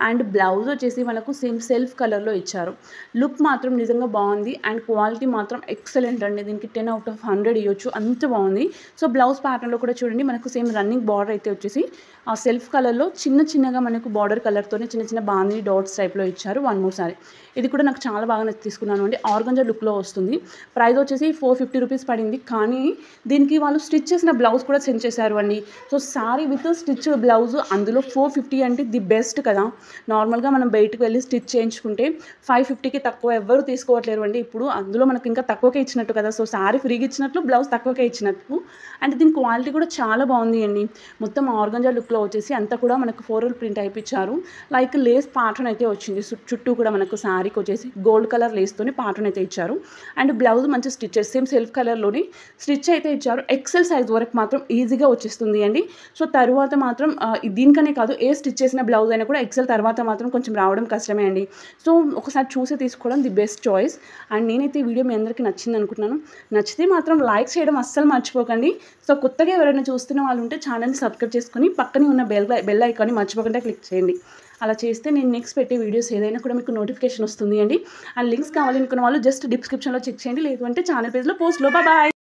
అండ్ బ్లౌజ్ వచ్చేసి మనకు సేమ్ సెల్ఫ్ కలర్లో ఇచ్చారు. లుక్ మాత్రం నిజంగా బాగుంది. అండ్ క్వాలిటీ మాత్రం ఎక్సలెంట్ అండి. దీనికి 10 out of 100 ఇవ్వచ్చు, అంత బాగుంది. సో బ్లౌజ్ ప్యాటర్న్లో కూడా చూడండి మనకు సేమ్ రన్నింగ్ బార్డర్ అయితే వచ్చేసి ఆ సెల్ఫ్ కలర్లో చిన్నగా మనకు బార్డర్ కలర్తోనే చిన్న బాందీ డాట్స్ టైప్లో ఇచ్చారు. వన్ మోర్ సారీ, ఇది కూడా నాకు చాలా బాగా తీసుకున్నాను అండి. ఆర్గంజా లుక్లో వస్తుంది. ప్రైస్ వచ్చేసి 450 రూపీస్ పడింది. కానీ దీనికి వాళ్ళు స్టిచ్ చేసిన బ్లౌజ్ కూడా సెండ్ చేశారు అండి. So sorry with stitch blouse అందులో 450 అంటే ది బెస్ట్ కదా. నార్మల్గా మనం బయటకు వెళ్ళి స్టిచ్ చేయించుకుంటే 550కి తక్కువ ఎవరు తీసుకోవట్లేరు అండి. ఇప్పుడు అందులో మనకు ఇంకా తక్కువకే ఇచ్చినట్టు కదా. సో సారీ ఫ్రీగా ఇచ్చినట్లు, బ్లౌజ్ తక్కువకే ఇచ్చినట్టు. అండ్ దీని క్వాలిటీ కూడా చాలా బాగుంది అండి. మొత్తం ఆర్గంజా లుక్లో వచ్చేసి అంతా కూడా మనకు ఫ్లోరల్ ప్రింట్ అయిపించారు. లైక్ లేస్ ప్యాటర్న్ అయితే వచ్చింది. చుట్టూ కూడా మనకు శారీకి వచ్చేసి గోల్డ్ కలర్ లేస్తోని ప్యాటర్న్ అయితే ఇచ్చారు. అండ్ బ్లౌజ్ మంచి స్టిచెస్ సేమ్ సెల్ఫ్ కలర్లోని స్టిచ్ అయితే ఇచ్చారు. ఎక్సెల్ సైజ్ వరకు మాత్రం ఈజీగా వచ్చేస్తుంది అండి. సో తరువాత మాత్రం దీనికనే కాదు ఏ స్టిచ్ చేసిన బ్లౌజ్ అయినా కూడా ఎక్సెల్ తర్వాత మాత్రం కొంచెం రావడం కష్టమే అండి. సో ఒకసారి చూసి తీసుకోవడం ది బెస్ట్ చాయిస్. అండ్ నేనైతే ఈ వీడియో మీ అందరికీ నచ్చింది అనుకుంటున్నాను. నచ్చితే మాత్రం లైక్ చేయడం అస్సలు మర్చిపోకండి. సో కొత్తగా ఎవరైనా చూస్తున్న వాళ్ళు ఉంటే ఛానల్ని సబ్స్క్రైబ్ చేసుకొని పక్కనే ఉన్న బెల్ ఐకాన్ని మర్చిపోకుండా క్లిక్ చేయండి. అలా చేస్తే నేను నెక్స్ట్ పెట్టే వీడియోస్ ఏదైనా కూడా మీకు నోటిఫికేషన్ వస్తుంది అండి. ఆ లింక్స్ కావాలనుకున్న వాళ్ళు జస్ట్ డిస్క్రిప్షన్లో చెక్ చేయండి, లేదు అంటే ఛానల్ పేజ్లో పోస్ట్లో. బాయ్.